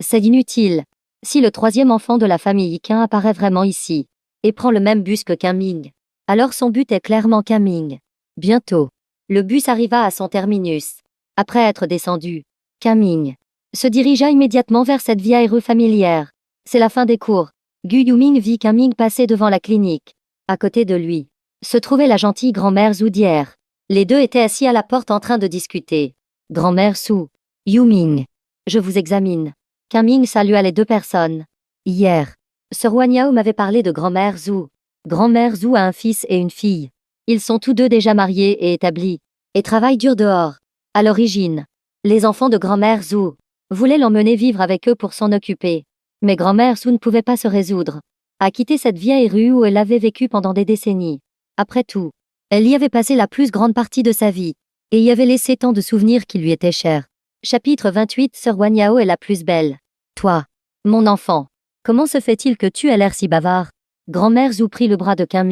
C'est inutile. Si le troisième enfant de la famille Qin apparaît vraiment ici, et prend le même bus que Qin, alors son but est clairement Qin. Bientôt, le bus arriva à son terminus. Après être descendu, Qin se dirigea immédiatement vers cette vieille rue familière. C'est la fin des cours. Gu Yuming vit Qin passer devant la clinique. À côté de lui, se trouvait la gentille grand-mère Zhu d'hier. Les deux étaient assis à la porte en train de discuter. Grand-mère Su, Yuming, je vous examine. Qin salua les deux personnes. Hier, Sir Wanyao m'avait parlé de grand-mère Zhu. Grand-mère Zhu a un fils et une fille. Ils sont tous deux déjà mariés et établis, et travaillent dur dehors. À l'origine, les enfants de grand-mère Zhu voulaient l'emmener vivre avec eux pour s'en occuper. Mais grand-mère Zhu ne pouvait pas se résoudre à quitter cette vieille rue où elle avait vécu pendant des décennies. Après tout, elle y avait passé la plus grande partie de sa vie, et y avait laissé tant de souvenirs qui lui étaient chers. Chapitre 28. Sir Wanyao est la plus belle. Toi, mon enfant, comment se fait-il que tu aies l'air si bavard? Grand-mère Zhu prit le bras de Qin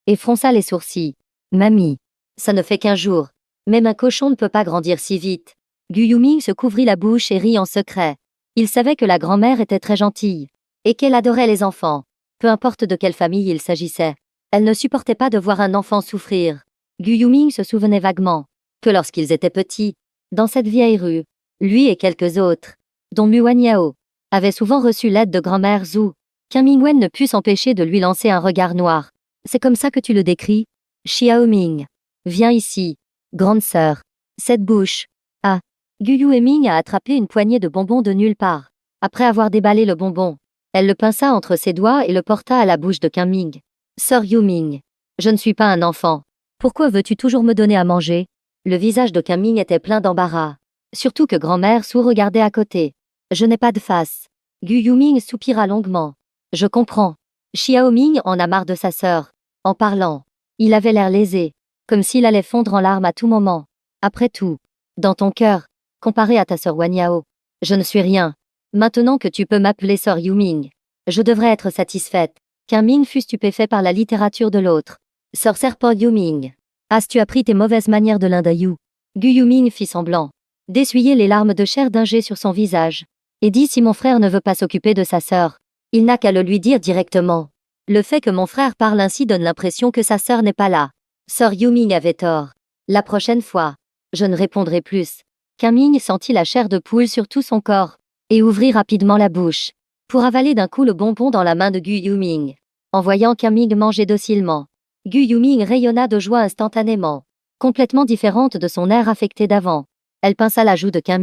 et fronça les sourcils. Mamie, ça ne fait qu'1 jour. Même un cochon ne peut pas grandir si vite. Gu Yuming se couvrit la bouche et rit en secret. Il savait que la grand-mère était très gentille, et qu'elle adorait les enfants, peu importe de quelle famille il s'agissait. Elle ne supportait pas de voir un enfant souffrir. Gu Yuming se souvenait vaguement que lorsqu'ils étaient petits, dans cette vieille rue, lui et quelques autres, dont Mu Wanyao, avaient souvent reçu l'aide de grand-mère Zhu. Qin Mingwen ne put s'empêcher de lui lancer un regard noir. C'est comme ça que tu le décris? Xiaoming, viens ici, grande sœur. Cette bouche. Ah. Gu Yueming a attrapé une poignée de bonbons de nulle part. Après avoir déballé le bonbon, elle le pinça entre ses doigts et le porta à la bouche de Qin. Sœur Yuming, je ne suis pas un enfant. Pourquoi veux-tu toujours me donner à manger? Le visage de Qin était plein d'embarras. Surtout que grand-mère Su regardait à côté. Je n'ai pas de face. Gu Yuming soupira longuement. Je comprends. Xiaoming en a marre de sa sœur. En parlant, il avait l'air lésé, comme s'il allait fondre en larmes à tout moment. Après tout, dans ton cœur, comparé à ta sœur Wanyao, je ne suis rien. Maintenant que tu peux m'appeler sœur Yuming, je devrais être satisfaite. Qin fut stupéfait par la littérature de l'autre. Sœur serpent Yuming, as-tu appris tes mauvaises manières de l'Indayu? Gu Yuming fit semblant d'essuyer les larmes de chair d'ingé sur son visage, et dit si mon frère ne veut pas s'occuper de sa sœur, il n'a qu'à le lui dire directement. Le fait que mon frère parle ainsi donne l'impression que sa sœur n'est pas là. Sœur Yuming avait tort. La prochaine fois, je ne répondrai plus. Qin sentit la chair de poule sur tout son corps, et ouvrit rapidement la bouche, pour avaler d'un coup le bonbon dans la main de Gu Yuming. En voyant Qin manger docilement, Gu Yuming rayonna de joie instantanément, complètement différente de son air affecté d'avant. Elle pinça la joue de Qin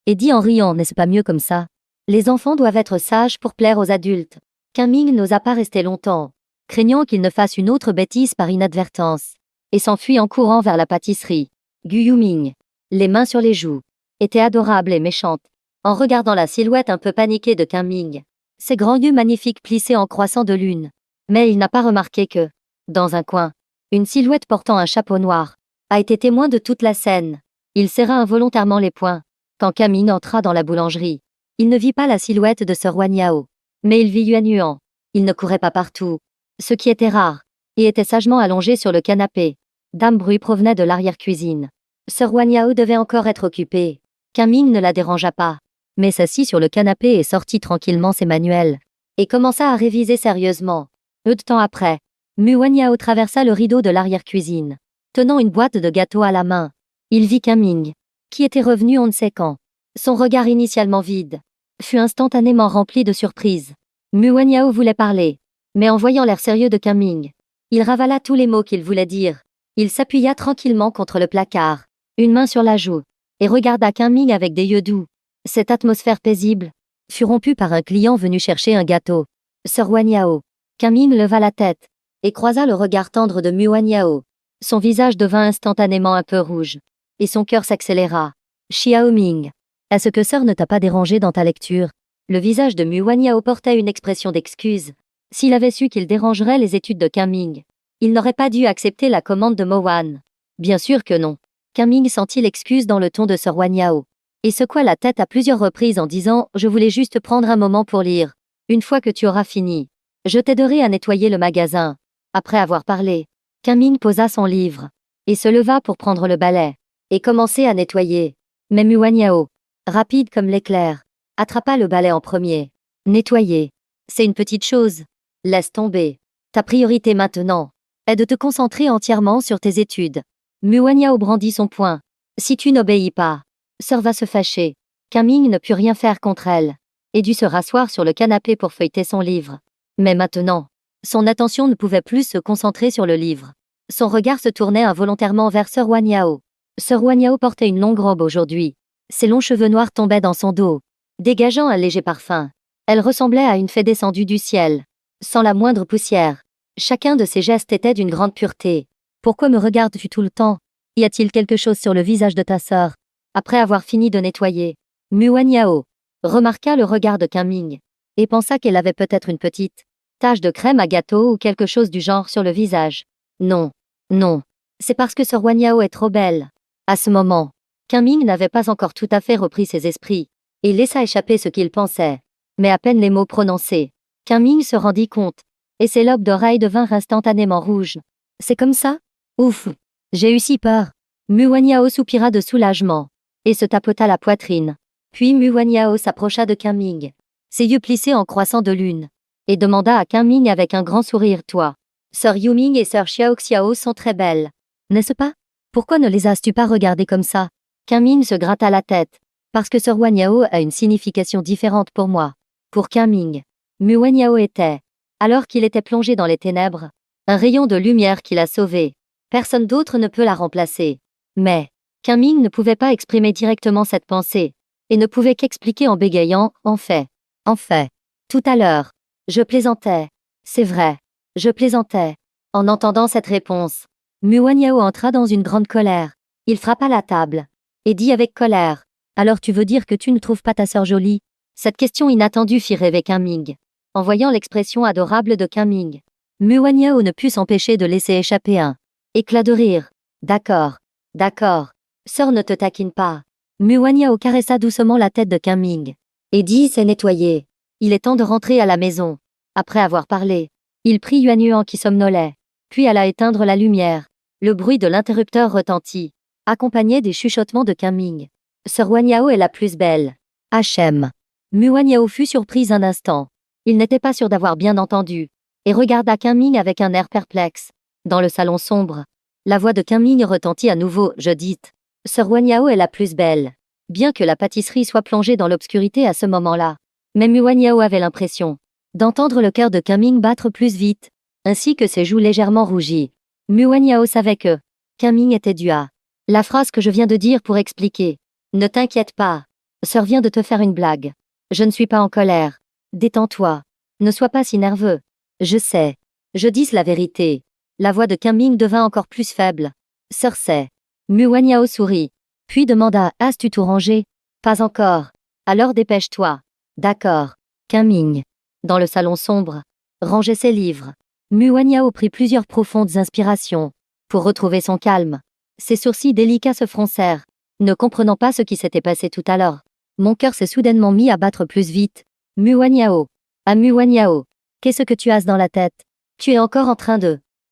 et dit en riant, n'est-ce pas mieux comme ça? Les enfants doivent être sages pour plaire aux adultes. Qin n'osa pas rester longtemps, craignant qu'il ne fasse une autre bêtise par inadvertance, et s'enfuit en courant vers la pâtisserie. Gu Yuming, les mains sur les joues, était adorable et méchante, en regardant la silhouette un peu paniquée de Qin, ses grands yeux magnifiques plissés en croissant de lune. Mais il n'a pas remarqué que, dans un coin, une silhouette portant un chapeau noir a été témoin de toute la scène. Il serra involontairement les poings. Quand Qin entra dans la boulangerie, il ne vit pas la silhouette de Sir Wanyao, mais il vit Yuan Yuan. Il ne courait pas partout, ce qui était rare, et était sagement allongé sur le canapé. Dame bruit provenait de l'arrière-cuisine. Sir Wanyao devait encore être occupé. Qin ne la dérangea pas, mais s'assit sur le canapé et sortit tranquillement ses manuels, et commença à réviser sérieusement. Peu de temps après, Mu Wanyao traversa le rideau de l'arrière-cuisine, tenant une boîte de gâteaux à la main. Il vit Qin, qui était revenu on ne sait quand. Son regard initialement vide fut instantanément rempli de surprise. Mu Wanyao voulait parler, mais en voyant l'air sérieux de Qin, il ravala tous les mots qu'il voulait dire. Il s'appuya tranquillement contre le placard, une main sur la joue, et regarda Qin avec des yeux doux. Cette atmosphère paisible fut rompue par un client venu chercher un gâteau. Sir Wanyao. Qin leva la tête et croisa le regard tendre de Mu Wanyao. Son visage devint instantanément un peu rouge, et son cœur s'accéléra. Xiaoming, est-ce que sœur ne t'a pas dérangé dans ta lecture? Le visage de Mu Wanyao portait une expression d'excuse. S'il avait su qu'il dérangerait les études de Qin, il n'aurait pas dû accepter la commande de Mo Wan. Bien sûr que non. Qin sentit l'excuse dans le ton de Sir Wanyao, et secoua la tête à plusieurs reprises en disant « Je voulais juste prendre un moment pour lire. Une fois que tu auras fini, je t'aiderai à nettoyer le magasin. » Après avoir parlé, Qin posa son livre, et se leva pour prendre le balai, et commencer à nettoyer. Mais Mu Wanyao, rapide comme l'éclair, Attrapa le balai en premier. Nettoyer. C'est une petite chose. Laisse tomber. Ta priorité maintenant est de te concentrer entièrement sur tes études. Muanyao brandit son poing. Si tu n'obéis pas, Sœur va se fâcher. Kaming ne put rien faire contre elle, et dut se rasseoir sur le canapé pour feuilleter son livre. Mais maintenant, son attention ne pouvait plus se concentrer sur le livre. Son regard se tournait involontairement vers Sœur Wanyao. Sœur Wanyao portait une longue robe aujourd'hui. Ses longs cheveux noirs tombaient dans son dos, dégageant un léger parfum. Elle ressemblait à une fée descendue du ciel, sans la moindre poussière. Chacun de ses gestes était d'une grande pureté. Pourquoi me regardes-tu tout le temps? Y a-t-il quelque chose sur le visage de ta sœur? Après avoir fini de nettoyer, Muanyao remarqua le regard de Kaming et pensa qu'elle avait peut-être une petite tache de crème à gâteau ou quelque chose du genre sur le visage. Non, non, c'est parce que Sœur Wanyao est trop belle. À ce moment, Kaming n'avait pas encore tout à fait repris ses esprits et laissa échapper ce qu'il pensait. Mais à peine les mots prononcés, Kaming se rendit compte et ses lobes d'oreilles devinrent instantanément rouges. C'est comme ça? Ouf, j'ai eu si peur. Muanyao soupira de soulagement et se tapota la poitrine. Puis Muanyao s'approcha de Kaming, ses yeux plissés en croissant de lune, et demanda à Kaming avec un grand sourire: Toi, Sœur Yuming et Sœur Xiaoxiao sont très belles, n'est-ce pas? Pourquoi ne les as-tu pas regardées comme ça? Kaming se gratta la tête. Parce que Sœur Wanyao a une signification différente pour moi. Pour Kaming, Muanyao était, alors qu'il était plongé dans les ténèbres, un rayon de lumière qui l'a sauvé. Personne d'autre ne peut la remplacer. Mais Kaming ne pouvait pas exprimer directement cette pensée, et ne pouvait qu'expliquer en bégayant: En fait, tout à l'heure, je plaisantais. C'est vrai, je plaisantais. En entendant cette réponse, Muanyao entra dans une grande colère. Il frappa la table, et dit avec colère: Alors tu veux dire que tu ne trouves pas ta sœur jolie? Cette question inattendue fit rêver Kaming. En voyant l'expression adorable de Kaming, Muanyao ne put s'empêcher de laisser échapper un éclat de rire. D'accord, sœur, ne te taquine pas. Muanyao caressa doucement la tête de Kaming et dit: C'est nettoyé. Il est temps de rentrer à la maison. Après avoir parlé, il prit Yuanyuan qui somnolait, puis alla éteindre la lumière. Le bruit de l'interrupteur retentit, accompagné des chuchotements de Kaming. Sœur Wanyao est la plus belle. HM. Muanyao fut surprise un instant. Il n'était pas sûr d'avoir bien entendu, et regarda Kaming avec un air perplexe. Dans le salon sombre, la voix de Kaming retentit à nouveau: Je dis, Sœur Wanyao est la plus belle. Bien que la pâtisserie soit plongée dans l'obscurité à ce moment-là, même Muanyao avait l'impression d'entendre le cœur de Kaming battre plus vite, ainsi que ses joues légèrement rougies. Muanyao savait que Kaming était dû à la phrase que je viens de dire pour expliquer. Ne t'inquiète pas. Sœur vient de te faire une blague. Je ne suis pas en colère. Détends-toi. Ne sois pas si nerveux. Je sais. Je dis la vérité. La voix de Kaming devint encore plus faible. Sœur sait. Muanyao sourit, puis demanda: As-tu tout rangé? Pas encore. Alors dépêche-toi. D'accord. Kaming, dans le salon sombre, rangeait ses livres. Muanyao prit plusieurs profondes inspirations pour retrouver son calme. Ses sourcils délicats se froncèrent, ne comprenant pas ce qui s'était passé tout à l'heure. Mon cœur s'est soudainement mis à battre plus vite. Muanyao. Ah Muanyao. Qu'est-ce que tu as dans la tête? Tu es encore en train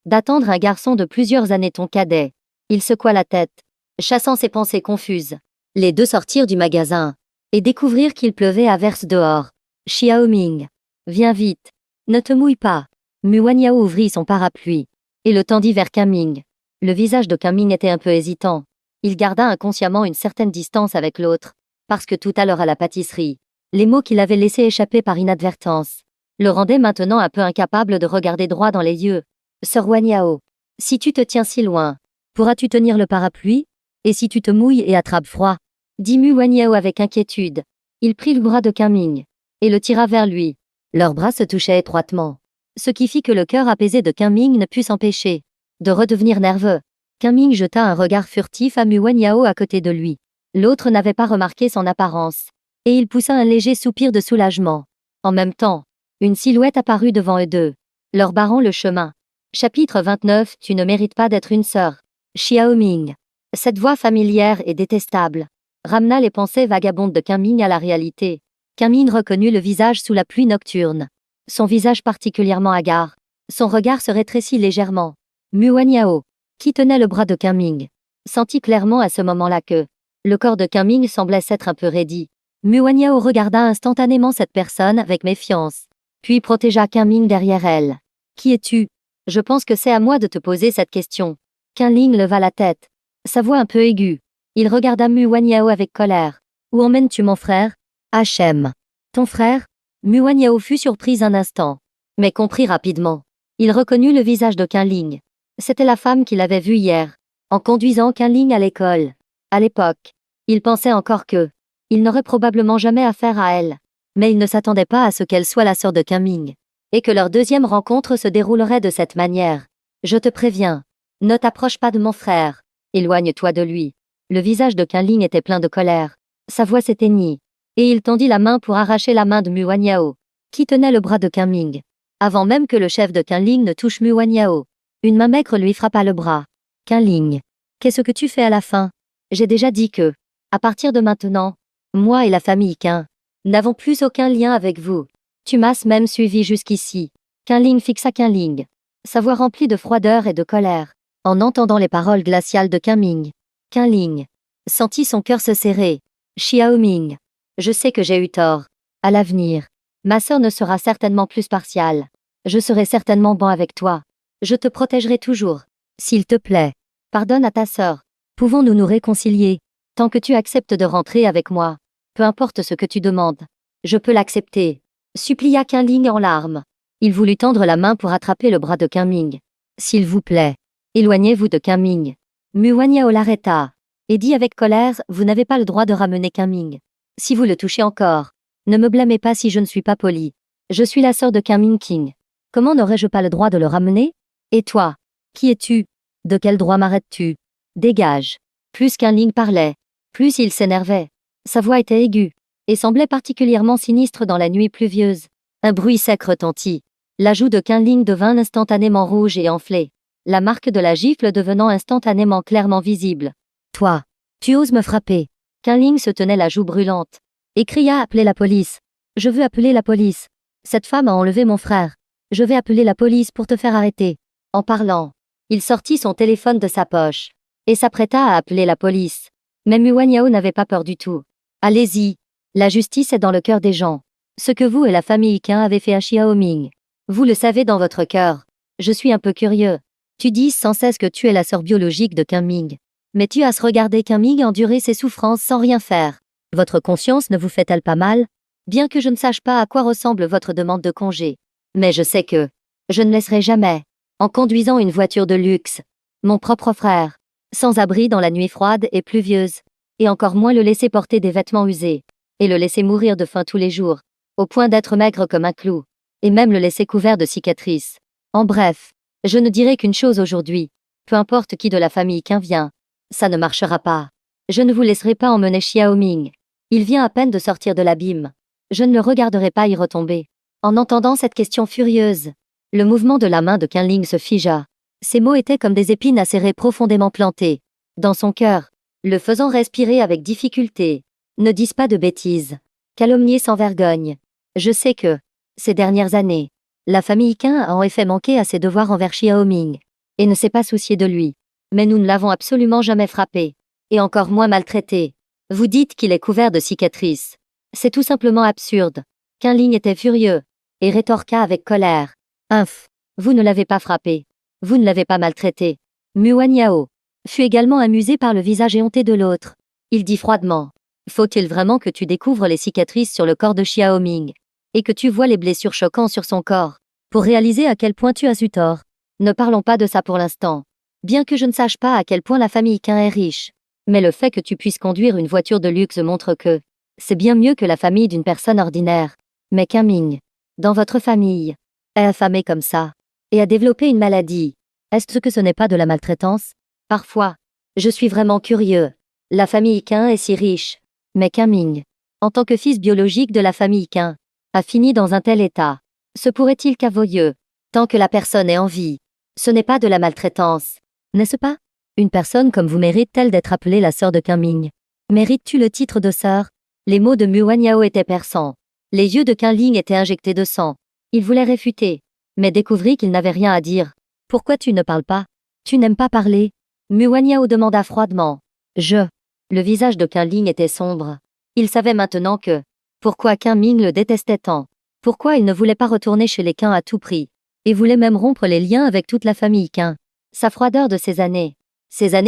d'attendre un garçon de plusieurs années, ton cadet. Il secoua la tête, chassant ses pensées confuses. Les deux sortirent du magasin et découvrirent qu'il pleuvait à verse dehors. Xiaoming. Viens vite. Ne te mouille pas. Muanyao ouvrit son parapluie et le tendit vers Kaming. Le visage de Kaming était un peu hésitant. Il garda inconsciemment une certaine distance avec l'autre, parce que tout à l'heure à la pâtisserie, les mots qu'il avait laissés échapper par inadvertance le rendaient maintenant un peu incapable de regarder droit dans les yeux. Sœur Wanyao, si tu te tiens si loin, pourras-tu tenir le parapluie? Et si tu te mouilles et attrapes froid? Dit Muanyao avec inquiétude. Il prit le bras de Kaming et le tira vers lui. Leurs bras se touchaient étroitement, ce qui fit que le cœur apaisé de Kaming ne put s'empêcher de redevenir nerveux. Kaming jeta un regard furtif à Muanyao à côté de lui. L'autre n'avait pas remarqué son apparence, et il poussa un léger soupir de soulagement. En même temps, une silhouette apparut devant eux deux, leur barrant le chemin. Chapitre 29. Tu ne mérites pas d'être une sœur. Xiaoming. Cette voix familière et détestable ramena les pensées vagabondes de Kaming à la réalité. Kaming reconnut le visage sous la pluie nocturne. Son visage particulièrement hagard. Son regard se rétrécit légèrement. Muanyao, qui tenait le bras de Kaming, sentit clairement à ce moment-là que le corps de Kaming semblait s'être un peu raidi. Muanyao regarda instantanément cette personne avec méfiance, puis protégea Qinming derrière elle. Qui es-tu? Je pense que c'est à moi de te poser cette question. Qinling leva la tête, sa voix un peu aiguë. Il regarda Muanyao avec colère. Où emmènes-tu mon frère? Hachem. Ton frère? Muanyao fut surprise un instant, mais comprit rapidement. Il reconnut le visage de Qinling. C'était la femme qu'il avait vue hier, en conduisant Qinling à l'école. À l'époque, il pensait encore que il n'aurait probablement jamais affaire à elle, mais il ne s'attendait pas à ce qu'elle soit la sœur de Qinming, et que leur deuxième rencontre se déroulerait de cette manière. Je te préviens, ne t'approche pas de mon frère, éloigne-toi de lui. Le visage de Qinling était plein de colère. Sa voix s'éteignit, et il tendit la main pour arracher la main de Muanyao, qui tenait le bras de Qinming. Avant même que le chef de Qinling ne touche Muanyao, une main maigre lui frappa le bras. Qinling, qu'est-ce que tu fais à la fin? J'ai déjà dit que, à partir de maintenant, moi et la famille Qin n'avons plus aucun lien avec vous. Tu m'as même suivi jusqu'ici. Qinling fixa Qinling, sa voix remplie de froideur et de colère, en entendant les paroles glaciales de Qinming. Qinling sentit son cœur se serrer. Xiaoming, je sais que j'ai eu tort. À l'avenir, ma sœur ne sera certainement plus partiale. Je serai certainement bon avec toi. Je te protégerai toujours. S'il te plaît, pardonne à ta sœur. Pouvons-nous nous réconcilier? Tant que tu acceptes de rentrer avec moi, peu importe ce que tu demandes, je peux l'accepter. Supplia Qinling en larmes. Il voulut tendre la main pour attraper le bras de Qinming. S'il vous plaît, éloignez-vous de Qinming. Muanyao l'arrêta, et dit avec colère, vous n'avez pas le droit de ramener Qinming. Si vous le touchez encore, ne me blâmez pas si je ne suis pas poli. Je suis la sœur de Qinming King. Comment n'aurais-je pas le droit de le ramener? Et toi? Qui es-tu? De quel droit m'arrêtes-tu? Dégage. Plus Qinling parlait, plus il s'énervait. Sa voix était aiguë, et semblait particulièrement sinistre dans la nuit pluvieuse. Un bruit sec retentit. La joue de Qinling devint instantanément rouge et enflée, la marque de la gifle devenant instantanément clairement visible. Toi, tu oses me frapper? Qinling se tenait la joue brûlante, et cria appeler la police. Je veux appeler la police. Cette femme a enlevé mon frère. Je vais appeler la police pour te faire arrêter. En parlant, il sortit son téléphone de sa poche, et s'apprêta à appeler la police. Mais Muanyao n'avait pas peur du tout. Allez-y, la justice est dans le cœur des gens. Ce que vous et la famille Qin avez fait à Xiaoming, vous le savez dans votre cœur. Je suis un peu curieux. Tu dis sans cesse que tu es la sœur biologique de Qinming. Mais tu as se regarder Qinming endurer ses souffrances sans rien faire. Votre conscience ne vous fait-elle pas mal? Bien que je ne sache pas à quoi ressemble votre demande de congé. Mais je sais que je ne laisserai jamais, en conduisant une voiture de luxe, mon propre frère, sans abri dans la nuit froide et pluvieuse, et encore moins le laisser porter des vêtements usés, et le laisser mourir de faim tous les jours, au point d'être maigre comme un clou, et même le laisser couvert de cicatrices. En bref, je ne dirai qu'une chose aujourd'hui, peu importe qui de la famille Qin vient, ça ne marchera pas. Je ne vous laisserai pas emmener Xiaoming. Il vient à peine de sortir de l'abîme. Je ne le regarderai pas y retomber. En entendant cette question furieuse, le mouvement de la main de Qinling se figea. Ces mots étaient comme des épines acérées profondément plantées dans son cœur, le faisant respirer avec difficulté. Ne dis pas de bêtises. Calomnier sans vergogne. Je sais que, ces dernières années, la famille Qin a en effet manqué à ses devoirs envers Xiaoming, et ne s'est pas soucié de lui. Mais nous ne l'avons absolument jamais frappé, et encore moins maltraité. Vous dites qu'il est couvert de cicatrices. C'est tout simplement absurde. Qinling était furieux, et rétorqua avec colère. Inf, vous ne l'avez pas frappé. Vous ne l'avez pas maltraité. Muanyao fut également amusé par le visage éhonté de l'autre. Il dit froidement. Faut-il vraiment que tu découvres les cicatrices sur le corps de Xiaoming, et que tu vois les blessures choquantes sur son corps, pour réaliser à quel point tu as eu tort? Ne parlons pas de ça pour l'instant. Bien que je ne sache pas à quel point la famille Qin est riche, mais le fait que tu puisses conduire une voiture de luxe montre que c'est bien mieux que la famille d'une personne ordinaire. Mais Qinming, dans votre famille, est affamé comme ça, et a développé une maladie. Est-ce que ce n'est pas de la maltraitance? Parfois, je suis vraiment curieux. La famille Qin est si riche, mais Qinming, en tant que fils biologique de la famille Qin, a fini dans un tel état. Se pourrait-il qu'avoyeux, tant que la personne est en vie, ce n'est pas de la maltraitance, n'est-ce pas? Une personne comme vous mérite-t-elle d'être appelée la sœur de Qinming? Mérites-tu le titre de sœur? Les mots de Muanyao étaient perçants. Les yeux de Qinling étaient injectés de sang. Il voulait réfuter, mais découvrit qu'il n'avait rien à dire. Pourquoi tu ne parles pas? Tu n'aimes pas parler? Muanyao demanda froidement. Le visage de Qinling était sombre, Il savait maintenant que pourquoi Qin Ming le détestait tant. Pourquoi il ne voulait pas retourner chez les Qin à tout prix. Et voulait même rompre les liens avec toute la famille Qin. Sa froideur de ces années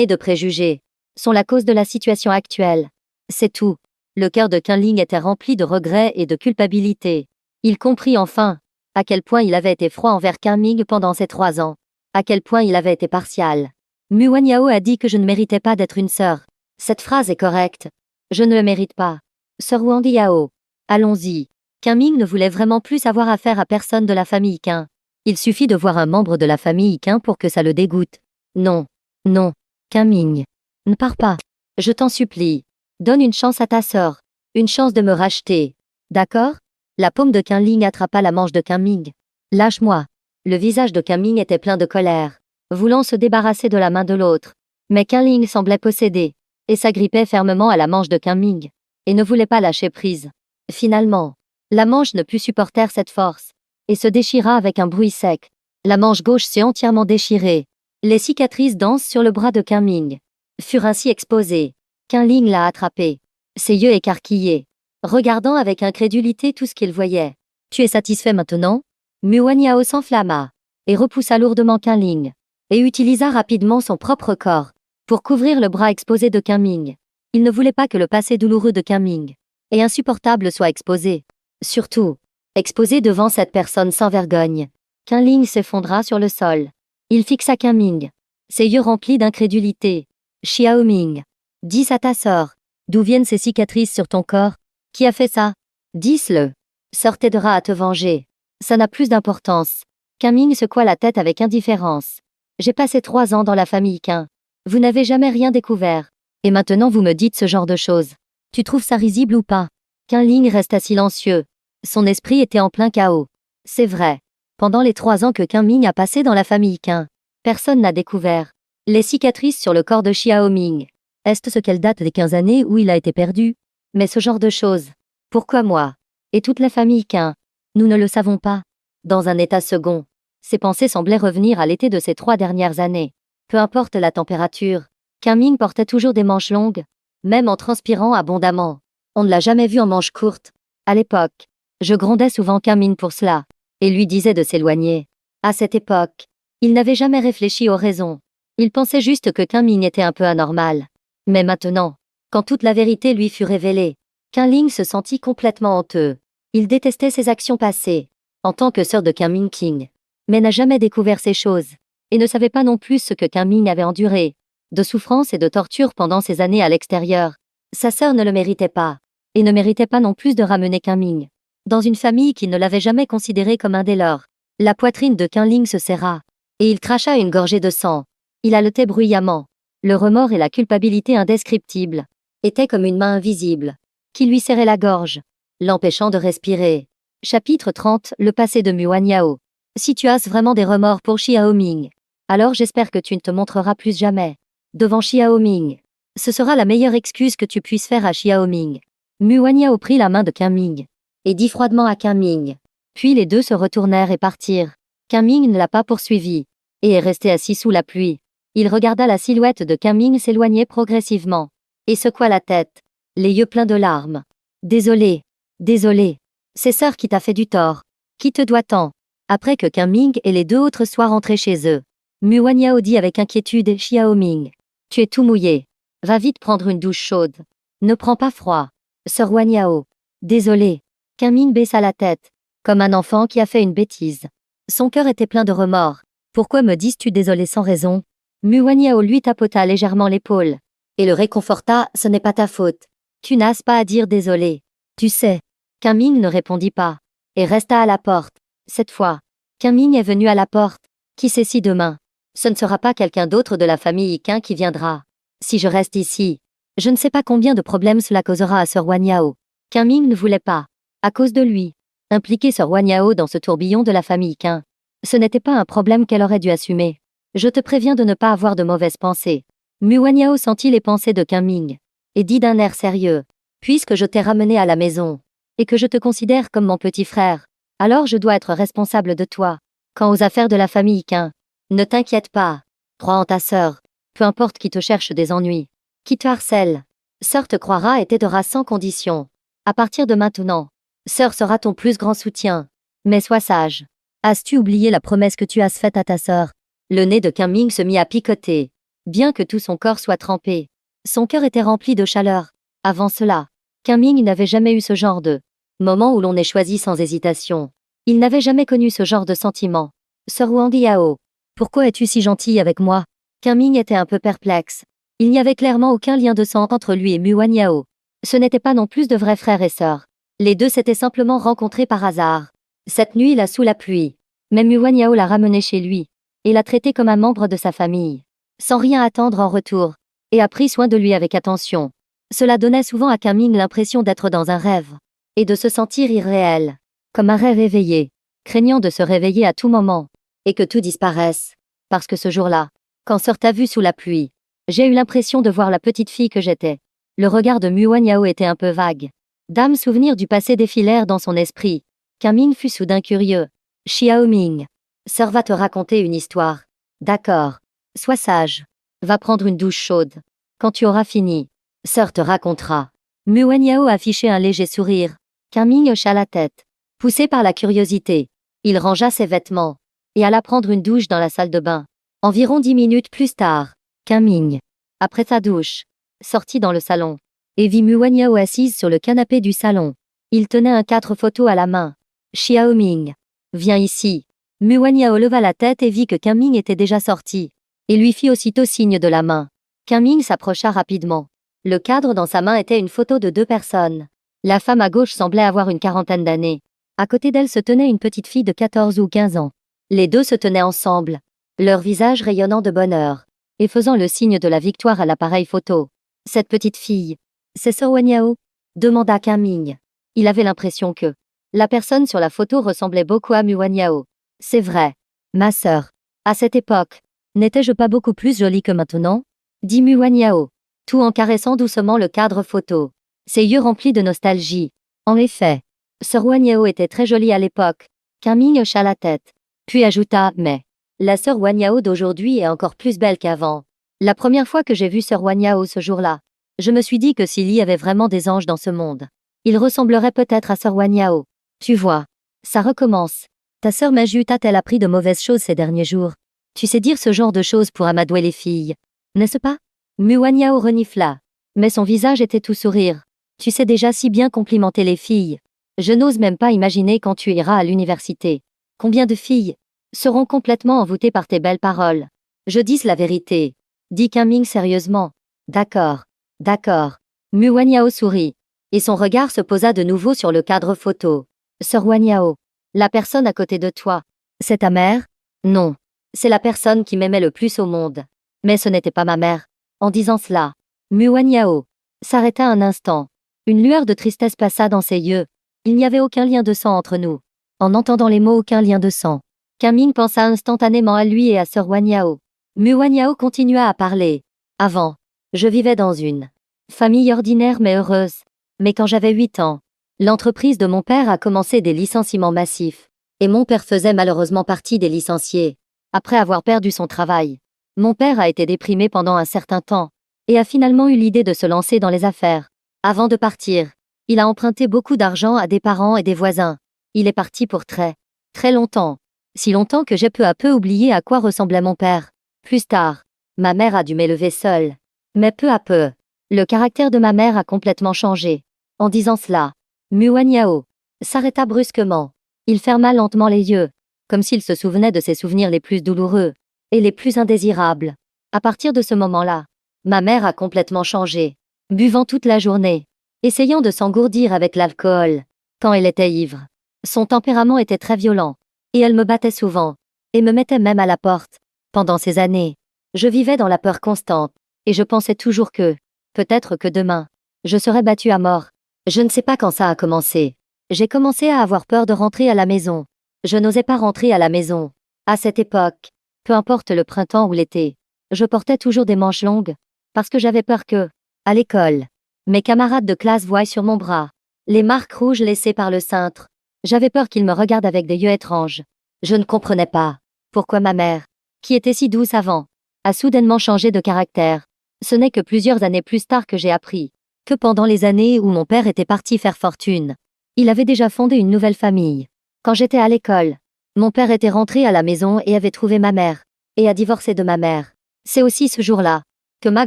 de préjugés, sont la cause de la situation actuelle. C'est tout. Le cœur de Qin Ling était rempli de regrets et de culpabilité. Il comprit enfin à quel point il avait été froid envers Qin Ming pendant ces 3 ans. À quel point il avait été partial. Mu Wanyao a dit que je ne méritais pas d'être une sœur. Cette phrase est correcte. Je ne le mérite pas. Sœur Wang Yao. Allons-y. Qin Ming ne voulait vraiment plus avoir affaire à personne de la famille Qin. Il suffit de voir un membre de la famille Qin pour que ça le dégoûte. Non. Non. Qin Ming. Ne pars pas. Je t'en supplie. Donne une chance à ta sœur. Une chance de me racheter. D'accord? La paume de Qin Ling attrapa la manche de Qin Ming. Lâche-moi. Le visage de Qin Ming était plein de colère, voulant se débarrasser de la main de l'autre. Mais Qin Ling semblait possédé, et s'agrippait fermement à la manche de Qin Ming, et ne voulait pas lâcher prise. Finalement, la manche ne put supporter cette force, et se déchira avec un bruit sec. La manche gauche s'est entièrement déchirée. Les cicatrices denses sur le bras de Qin Ming furent ainsi exposées. Qin Ling l'a attrapé, ses yeux écarquillés, regardant avec incrédulité tout ce qu'il voyait. Tu es satisfait maintenant? Mu Wanyao s'enflamma, et repoussa lourdement Qin Ling, et utilisa rapidement son propre corps pour couvrir le bras exposé de Qin Ming. Il ne voulait pas que le passé douloureux de Qin Ming et insupportable soit exposé. Surtout, exposé devant cette personne sans vergogne. Qin Ling s'effondra sur le sol. Il fixa Qin Ming, ses yeux remplis d'incrédulité. Xiao Ming, dis à ta sœur, d'où viennent ces cicatrices sur ton corps? Qui a fait ça? Dis-le. Sœur t'aidera à te venger. Ça n'a plus d'importance. Qin Ming secoua la tête avec indifférence. J'ai passé 3 ans dans la famille Qin. Vous n'avez jamais rien découvert. Et maintenant vous me dites ce genre de choses. Tu trouves ça risible ou pas? Qin Ling resta silencieux. Son esprit était en plein chaos. C'est vrai. Pendant les 3 ans que Qin Ming a passé dans la famille Qin, personne n'a découvert les cicatrices sur le corps de Xiao Ming. Est-ce ce qu'elle date des 15 années où il a été perdu? Mais ce genre de choses. Pourquoi moi? Et toute la famille Qin? Nous ne le savons pas. Dans un état second, ses pensées semblaient revenir à l'été de ces 3 dernières années. Peu importe la température, Qin Ming portait toujours des manches longues, même en transpirant abondamment. On ne l'a jamais vu en manches courtes. À l'époque, je grondais souvent Qin Ming pour cela, et lui disais de s'éloigner. À cette époque, il n'avait jamais réfléchi aux raisons. Il pensait juste que Qin Ming était un peu anormal. Mais maintenant, quand toute la vérité lui fut révélée, Qin Ling se sentit complètement honteux. Il détestait ses actions passées, en tant que sœur de Qin Ming King, mais n'a jamais découvert ces choses, et ne savait pas non plus ce que Qin Ming avait enduré, de souffrance et de torture pendant ces années à l'extérieur. Sa sœur ne le méritait pas, et ne méritait pas non plus de ramener Qin Ming dans une famille qui ne l'avait jamais considéré comme un des leurs. La poitrine de Qin Ling se serra, et il cracha une gorgée de sang. Il haletait bruyamment. Le remords et la culpabilité indescriptibles étaient comme une main invisible qui lui serrait la gorge, l'empêchant de respirer. Chapitre 30. Le passé de Mu Wanyao. Si tu as vraiment des remords pour Xiao Ming, alors j'espère que tu ne te montreras plus jamais devant Xiao Ming. Ce sera la meilleure excuse que tu puisses faire à Xiao Ming. Mu Wanyao prit la main de Qin Ming et dit froidement à Qin Ming. Puis les deux se retournèrent et partirent. Qin Ming ne l'a pas poursuivi et est resté assis sous la pluie. Il regarda la silhouette de Qin Ming s'éloigner progressivement et secoua la tête, les yeux pleins de larmes. Désolé. Désolé. C'est sœur qui t'a fait du tort. Qui te doit tant? Après que Qin Ming et les 2 autres soient rentrés chez eux, Mu Wanyao dit avec inquiétude Xiao Ming. Tu es tout mouillé. Va vite prendre une douche chaude. Ne prends pas froid. Sœur Wanyao. Désolé. Qin Ming baissa la tête, comme un enfant qui a fait une bêtise. Son cœur était plein de remords. Pourquoi me dis-tu désolé sans raison? Mu Wanyao lui tapota légèrement l'épaule et le réconforta. Ce n'est pas ta faute. Tu n'as pas à dire désolé. Tu sais. Qin Ming ne répondit pas et resta à la porte. Cette fois, Qin Ming est venu à la porte. Qui sait si demain, ce ne sera pas quelqu'un d'autre de la famille Qin qui viendra. Si je reste ici, je ne sais pas combien de problèmes cela causera à Sœur Wanyao. Qin Ming ne voulait pas, à cause de lui, impliquer Sœur Wanyao dans ce tourbillon de la famille Qin. Ce n'était pas un problème qu'elle aurait dû assumer. Je te préviens de ne pas avoir de mauvaises pensées. Mu Wanyao sentit les pensées de Qin Ming et dit d'un air sérieux. Puisque je t'ai ramené à la maison, et que je te considère comme mon petit frère, alors je dois être responsable de toi. Quant aux affaires de la famille Qin, ne t'inquiète pas. Crois en ta sœur. Peu importe qui te cherche des ennuis, qui te harcèle, Sœur te croira et t'aidera sans condition. À partir de maintenant, sœur sera ton plus grand soutien. Mais sois sage. As-tu oublié la promesse que tu as faite à ta sœur? Le nez de Kim Ming se mit à picoter. Bien que tout son corps soit trempé, son cœur était rempli de chaleur. Avant cela, Kim Ming n'avait jamais eu ce genre de moment où l'on est choisi sans hésitation. Il n'avait jamais connu ce genre de sentiment. Sœur Wang Yao, pourquoi es-tu si gentille avec moi? Kim Ming était un peu perplexe. Il n'y avait clairement aucun lien de sang entre lui et Mu Wanyao. Ce n'étaient pas non plus de vrais frères et sœurs. Les deux s'étaient simplement rencontrés par hasard. Cette nuit là sous la pluie. Mais Mu Wanyao l'a ramené chez lui et l'a traité comme un membre de sa famille, sans rien attendre en retour, et a pris soin de lui avec attention. Cela donnait souvent à Kim Ming l'impression d'être dans un rêve et de se sentir irréel, comme un rêve éveillé, craignant de se réveiller à tout moment et que tout disparaisse. Parce que ce jour-là, quand sœur t'a vu sous la pluie, j'ai eu l'impression de voir la petite fille que j'étais. Le regard de Mu Wanyao était un peu vague. D'âmes souvenirs du passé défilèrent dans son esprit. Kim Ming fut soudain curieux. Xiao Ming, sœur va te raconter une histoire. D'accord. Sois sage. Va prendre une douche chaude. Quand tu auras fini, sœur te racontera. Mu Wanyao affichait un léger sourire. Kim Ming hocha la tête. Poussé par la curiosité, il rangea ses vêtements et alla prendre une douche dans la salle de bain. Environ 10 minutes plus tard, Kim Ming, après sa douche, sortit dans le salon et vit Mu Wanyao assise sur le canapé du salon. Il tenait un cadre photo à la main. Xiao Ming, viens ici. Mu Wanyao leva la tête et vit que Kim Ming était déjà sorti et lui fit aussitôt signe de la main. Kim Ming s'approcha rapidement. Le cadre dans sa main était une photo de deux personnes. La femme à gauche semblait avoir une quarantaine d'années. À côté d'elle se tenait une petite fille de 14 ou 15 ans. Les deux se tenaient ensemble, leur visage rayonnant de bonheur et faisant le signe de la victoire à l'appareil photo. Cette petite fille, c'est Sœur Wanyao? Demanda Kim Ming. Il avait l'impression que la personne sur la photo ressemblait beaucoup à Mu Wanyao. C'est vrai, ma sœur. À cette époque, n'étais-je pas beaucoup plus jolie que maintenant? Dit Mu Wanyao, tout en caressant doucement le cadre photo, ses yeux remplis de nostalgie. En effet, Sœur Wanyao était très jolie à l'époque. Kim Ming hocha la tête, puis ajouta, mais la sœur Wanyao d'aujourd'hui est encore plus belle qu'avant. La première fois que j'ai vu sœur Wanyao ce jour-là, je me suis dit que s'il y avait vraiment des anges dans ce monde, il ressemblerait peut-être à sœur Wanyao. Tu vois, ça recommence. Ta sœur Maju t'a-t-elle appris de mauvaises choses ces derniers jours? Tu sais dire ce genre de choses pour amadouer les filles, n'est-ce pas? Mu Wanyao renifla, mais son visage était tout sourire. Tu sais déjà si bien complimenter les filles. Je n'ose même pas imaginer quand tu iras à l'université. Combien de filles seront complètement envoûtées par tes belles paroles. Je dis la vérité, dit Kim Ming sérieusement. D'accord, d'accord. Mu Wanyao sourit, et son regard se posa de nouveau sur le cadre photo. Sœur Wanyao, la personne à côté de toi, c'est ta mère? Non, c'est la personne qui m'aimait le plus au monde. Mais ce n'était pas ma mère. En disant cela, Mu Wanyao s'arrêta un instant. Une lueur de tristesse passa dans ses yeux. Il n'y avait aucun lien de sang entre nous. En entendant les mots aucun lien de sang, Kim Ming pensa instantanément à lui et à sœur Wanyao. Mu Wanyao continua à parler. Avant, je vivais dans une famille ordinaire mais heureuse. Mais quand j'avais 8 ans, l'entreprise de mon père a commencé des licenciements massifs. Et mon père faisait malheureusement partie des licenciés. Après avoir perdu son travail, mon père a été déprimé pendant un certain temps et a finalement eu l'idée de se lancer dans les affaires. Avant de partir, il a emprunté beaucoup d'argent à des parents et des voisins. Il est parti pour très, très longtemps. Si longtemps que j'ai peu à peu oublié à quoi ressemblait mon père. Plus tard, ma mère a dû m'élever seule. Mais peu à peu, le caractère de ma mère a complètement changé. En disant cela, Mu Wanyao s'arrêta brusquement. Il ferma lentement les yeux, comme s'il se souvenait de ses souvenirs les plus douloureux et les plus indésirables. À partir de ce moment-là, ma mère a complètement changé, buvant toute la journée, essayant de s'engourdir avec l'alcool. Quand elle était ivre, son tempérament était très violent, et elle me battait souvent, et me mettait même à la porte. Pendant ces années, je vivais dans la peur constante, et je pensais toujours que, peut-être que demain, je serais battue à mort. Je ne sais pas quand ça a commencé. J'ai commencé à avoir peur de rentrer à la maison. Je n'osais pas rentrer à la maison. À cette époque, peu importe le printemps ou l'été, je portais toujours des manches longues, parce que j'avais peur que, à l'école, mes camarades de classe voient sur mon bras les marques rouges laissées par le cintre. J'avais peur qu'ils me regardent avec des yeux étranges. Je ne comprenais pas pourquoi ma mère, qui était si douce avant, a soudainement changé de caractère. Ce n'est que plusieurs années plus tard que j'ai appris que pendant les années où mon père était parti faire fortune. Il avait déjà fondé une nouvelle famille. Quand j'étais à l'école, mon père était rentré à la maison et avait trouvé ma mère, et a divorcé de ma mère. C'est aussi ce jour-là que ma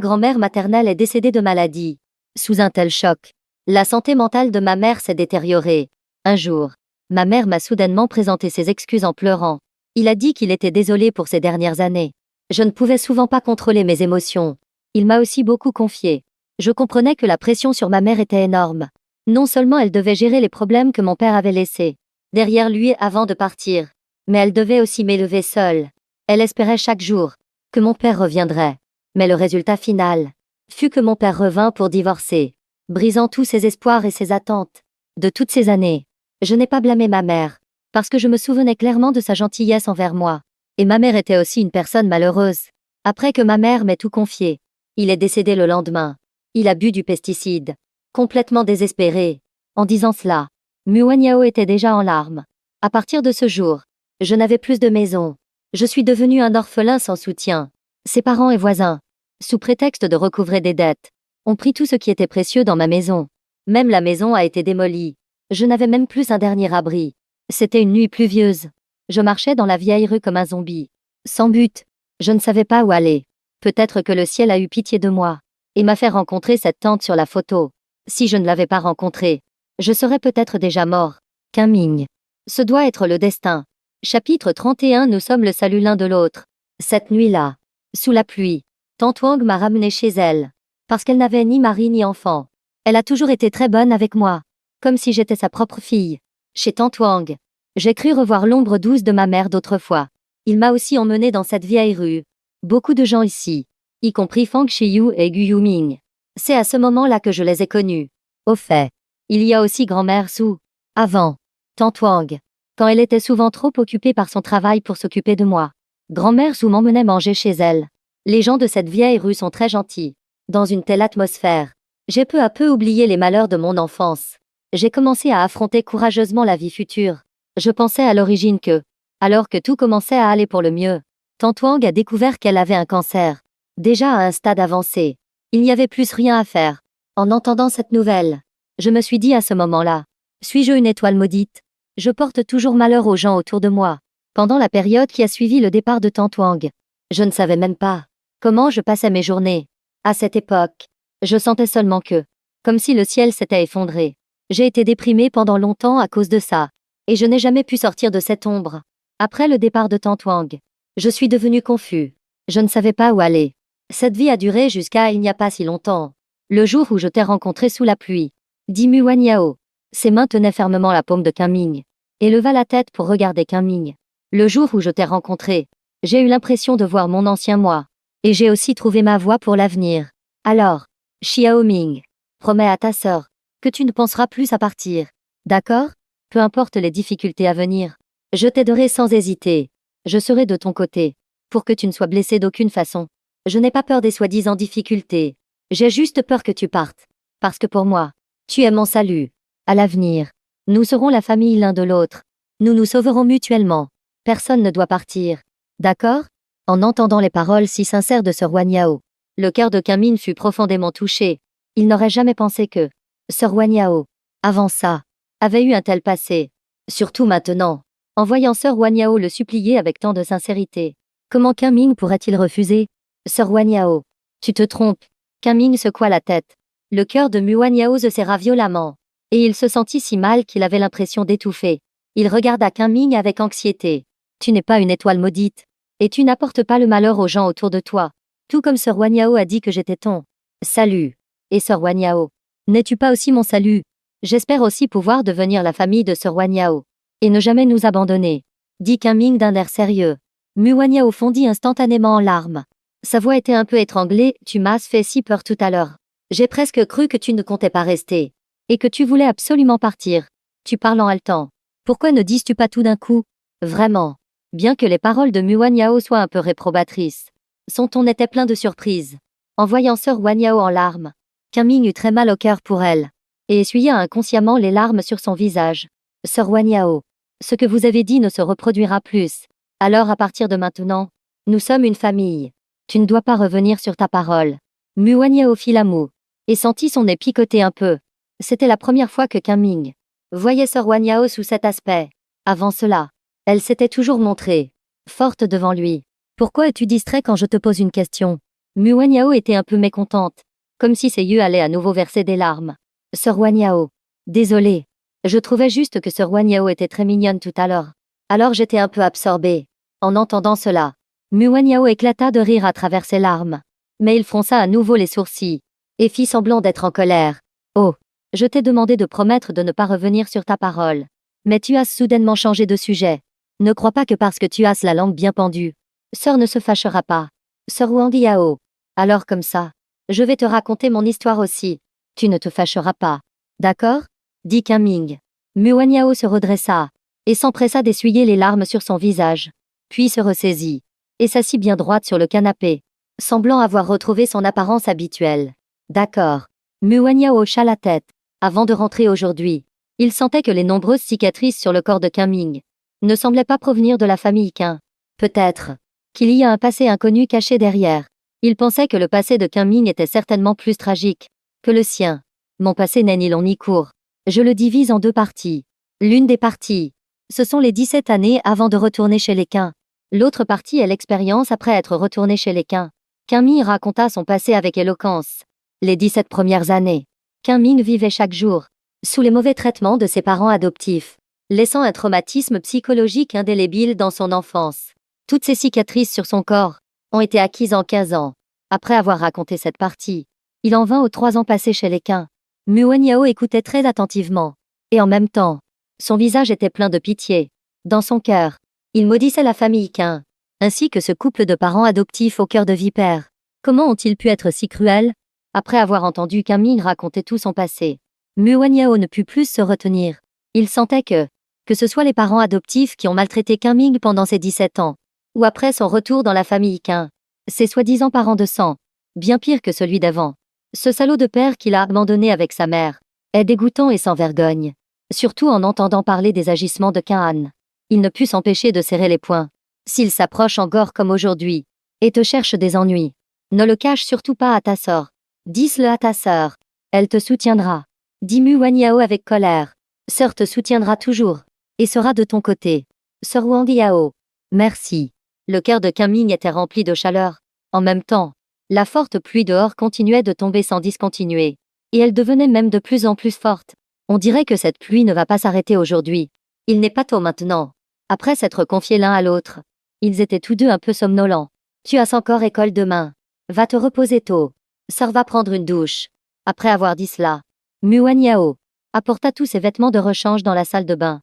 grand-mère maternelle est décédée de maladie. Sous un tel choc, la santé mentale de ma mère s'est détériorée. Un jour, ma mère m'a soudainement présenté ses excuses en pleurant. Il a dit qu'il était désolé pour ces dernières années. Je ne pouvais souvent pas contrôler mes émotions. Il m'a aussi beaucoup confié. Je comprenais que la pression sur ma mère était énorme. Non seulement elle devait gérer les problèmes que mon père avait laissés derrière lui avant de partir, mais elle devait aussi m'élever seule. Elle espérait chaque jour que mon père reviendrait. Mais le résultat final fut que mon père revint pour divorcer, brisant tous ses espoirs et ses attentes. De toutes ces années, je n'ai pas blâmé ma mère, parce que je me souvenais clairement de sa gentillesse envers moi. Et ma mère était aussi une personne malheureuse. Après que ma mère m'ait tout confié, il est décédé le lendemain. Il a bu du pesticide. Complètement désespéré. En disant cela, Muanyao était déjà en larmes. À partir de ce jour, je n'avais plus de maison. Je suis devenu un orphelin sans soutien. Ses parents et voisins, sous prétexte de recouvrer des dettes, ont pris tout ce qui était précieux dans ma maison. Même la maison a été démolie. Je n'avais même plus un dernier abri. C'était une nuit pluvieuse. Je marchais dans la vieille rue comme un zombie. Sans but. Je ne savais pas où aller. Peut-être que le ciel a eu pitié de moi et m'a fait rencontrer cette tante sur la photo. Si je ne l'avais pas rencontrée, je serais peut-être déjà mort. Ming. Ce doit être le destin. Chapitre 31. Nous sommes le salut l'un de l'autre. Cette nuit-là, sous la pluie, Tante Wang m'a ramenée chez elle. Parce qu'elle n'avait ni mari ni enfant. Elle a toujours été très bonne avec moi. Comme si j'étais sa propre fille. Chez Tante Wang, j'ai cru revoir l'ombre douce de ma mère d'autrefois. Il m'a aussi emmenée dans cette vieille rue. Beaucoup de gens ici, y compris Fang Shiyu et Gu Yuming. C'est à ce moment-là que je les ai connus. Au fait, il y a aussi grand-mère Su. Avant, Tante Wang, quand elle était souvent trop occupée par son travail pour s'occuper de moi. Grand-mère Su m'emmenait manger chez elle. Les gens de cette vieille rue sont très gentils. Dans une telle atmosphère, j'ai peu à peu oublié les malheurs de mon enfance. J'ai commencé à affronter courageusement la vie future. Je pensais à l'origine que, alors que tout commençait à aller pour le mieux, Tante Wang a découvert qu'elle avait un cancer. Déjà à un stade avancé. Il n'y avait plus rien à faire. En entendant cette nouvelle, je me suis dit à ce moment-là, suis-je une étoile maudite? Je porte toujours malheur aux gens autour de moi. Pendant la période qui a suivi le départ de Tante Wang, je ne savais même pas comment je passais mes journées. À cette époque, je sentais seulement que, comme si le ciel s'était effondré. J'ai été déprimée pendant longtemps à cause de ça, et je n'ai jamais pu sortir de cette ombre. Après le départ de Tante Wang, je suis devenu confus. Je ne savais pas où aller. Cette vie a duré jusqu'à il n'y a pas si longtemps. Le jour où je t'ai rencontré sous la pluie. Dit Muanyao. Ses mains tenaient fermement la paume de Ming. Et leva la tête pour regarder Ming. Le jour où je t'ai rencontré, j'ai eu l'impression de voir mon ancien moi. Et j'ai aussi trouvé ma voie pour l'avenir. Alors, Xiao Ming, promets à ta sœur que tu ne penseras plus à partir. D'accord? Peu importe les difficultés à venir. Je t'aiderai sans hésiter. Je serai de ton côté. Pour que tu ne sois blessé d'aucune façon. Je n'ai pas peur des soi-disant difficultés. J'ai juste peur que tu partes. Parce que pour moi, tu es mon salut. À l'avenir, nous serons la famille l'un de l'autre. Nous nous sauverons mutuellement. Personne ne doit partir. D'accord? En entendant les paroles si sincères de Sir Wanyao, le cœur de Ming fut profondément touché. Il n'aurait jamais pensé que Sir Wanyao, avant ça, avait eu un tel passé. Surtout maintenant, en voyant Sir Wanyao le supplier avec tant de sincérité. Comment Ming pourrait-il refuser? Sir Wanyao, tu te trompes. Ming secoua la tête. Le cœur de Muanyao se serra violemment. Et il se sentit si mal qu'il avait l'impression d'étouffer. Il regarda Ming avec anxiété. Tu n'es pas une étoile maudite. Et tu n'apportes pas le malheur aux gens autour de toi. Tout comme Sir Wanyao a dit que j'étais ton salut. Et Sir Wanyao, n'es-tu pas aussi mon salut? J'espère aussi pouvoir devenir la famille de Sir Wanyao. Et ne jamais nous abandonner. Dit Ming d'un air sérieux. Muanyao fondit instantanément en larmes. Sa voix était un peu étranglée. Tu m'as fait si peur tout à l'heure. J'ai presque cru que tu ne comptais pas rester. Et que tu voulais absolument partir. Tu parles en haletant. Pourquoi ne dis-tu pas tout d'un coup? Vraiment. Bien que les paroles de Muanyao soient un peu réprobatrices, son ton était plein de surprise. En voyant Sir Wanyao en larmes, Ming eut très mal au cœur pour elle, et essuya inconsciemment les larmes sur son visage. Sir Wanyao, ce que vous avez dit ne se reproduira plus. Alors à partir de maintenant, nous sommes une famille. Tu ne dois pas revenir sur ta parole. Muanyao fit la moue. et sentit son nez picoter un peu. C'était la première fois que Ming voyait Sir Wanyao sous cet aspect. Avant cela, elle s'était toujours montrée forte devant lui. Pourquoi es-tu distrait quand je te pose une question? Mu Wanyao était un peu mécontente, comme si ses yeux allaient à nouveau verser des larmes. Sir Wanyao. Désolée. Je trouvais juste que Sir Wanyao était très mignonne tout à l'heure. Alors j'étais un peu absorbée. En entendant cela, Mu Wanyao éclata de rire à travers ses larmes. Mais il fronça à nouveau les sourcils et fit semblant d'être en colère. Oh, je t'ai demandé de promettre de ne pas revenir sur ta parole. Mais tu as soudainement changé de sujet. Ne crois pas que parce que tu as la langue bien pendue, Sœur ne se fâchera pas. Sœur Wang Yao. Alors comme ça, je vais te raconter mon histoire aussi. Tu ne te fâcheras pas. D'accord? Dit Ming. Mu Wanyao se redressa et s'empressa d'essuyer les larmes sur son visage, puis se ressaisit et s'assit bien droite sur le canapé, semblant avoir retrouvé son apparence habituelle. D'accord. Mu Wanyao hocha la tête. Avant de rentrer aujourd'hui, il sentait que les nombreuses cicatrices sur le corps de Ming ne semblaient pas provenir de la famille Qin. Peut-être qu'il y a un passé inconnu caché derrière. Il pensait que le passé de Ming était certainement plus tragique que le sien. Mon passé n'est ni long ni court. Je le divise en deux parties. L'une des parties, ce sont les 17 années avant de retourner chez les Qin. L'autre partie est l'expérience après être retourné chez les Qin. Ming raconta son passé avec éloquence. Les 17 premières années, Ming vivait chaque jour sous les mauvais traitements de ses parents adoptifs, laissant un traumatisme psychologique indélébile dans son enfance. Toutes ces cicatrices sur son corps ont été acquises en 15 ans. Après avoir raconté cette partie, il en vint aux 3 ans passés chez les Qin. Mu Wanyao écoutait très attentivement. Et en même temps, son visage était plein de pitié. Dans son cœur, il maudissait la famille Qin, ainsi que ce couple de parents adoptifs au cœur de vipère. Comment ont-ils pu être si cruels? Après avoir entendu Ming raconter tout son passé, Mu Wanyao ne put plus se retenir. Il sentait que ce soit les parents adoptifs qui ont maltraité Ming pendant ses 17 ans, ou après son retour dans la famille Qin, ses soi-disant parents de sang, bien pire que celui d'avant. Ce salaud de père qu'il a abandonné avec sa mère est dégoûtant et sans vergogne. Surtout en entendant parler des agissements de Qin. Il ne put s'empêcher de serrer les poings. S'il s'approche encore comme aujourd'hui et te cherche des ennuis, ne le cache surtout pas à ta sœur. Dis-le à ta sœur. Elle te soutiendra. Dit Mu Wanyao avec colère. Sœur te soutiendra toujours et sera de ton côté. Sœur Wang Yao. Merci. Le cœur de Ming était rempli de chaleur. En même temps, la forte pluie dehors continuait de tomber sans discontinuer. Et elle devenait même de plus en plus forte. On dirait que cette pluie ne va pas s'arrêter aujourd'hui. Il n'est pas tôt maintenant. Après s'être confiés l'un à l'autre, ils étaient tous deux un peu somnolents. Tu as encore école demain. Va te reposer tôt. Sœur va prendre une douche. Après avoir dit cela, Mu Wanyao apporta tous ses vêtements de rechange dans la salle de bain.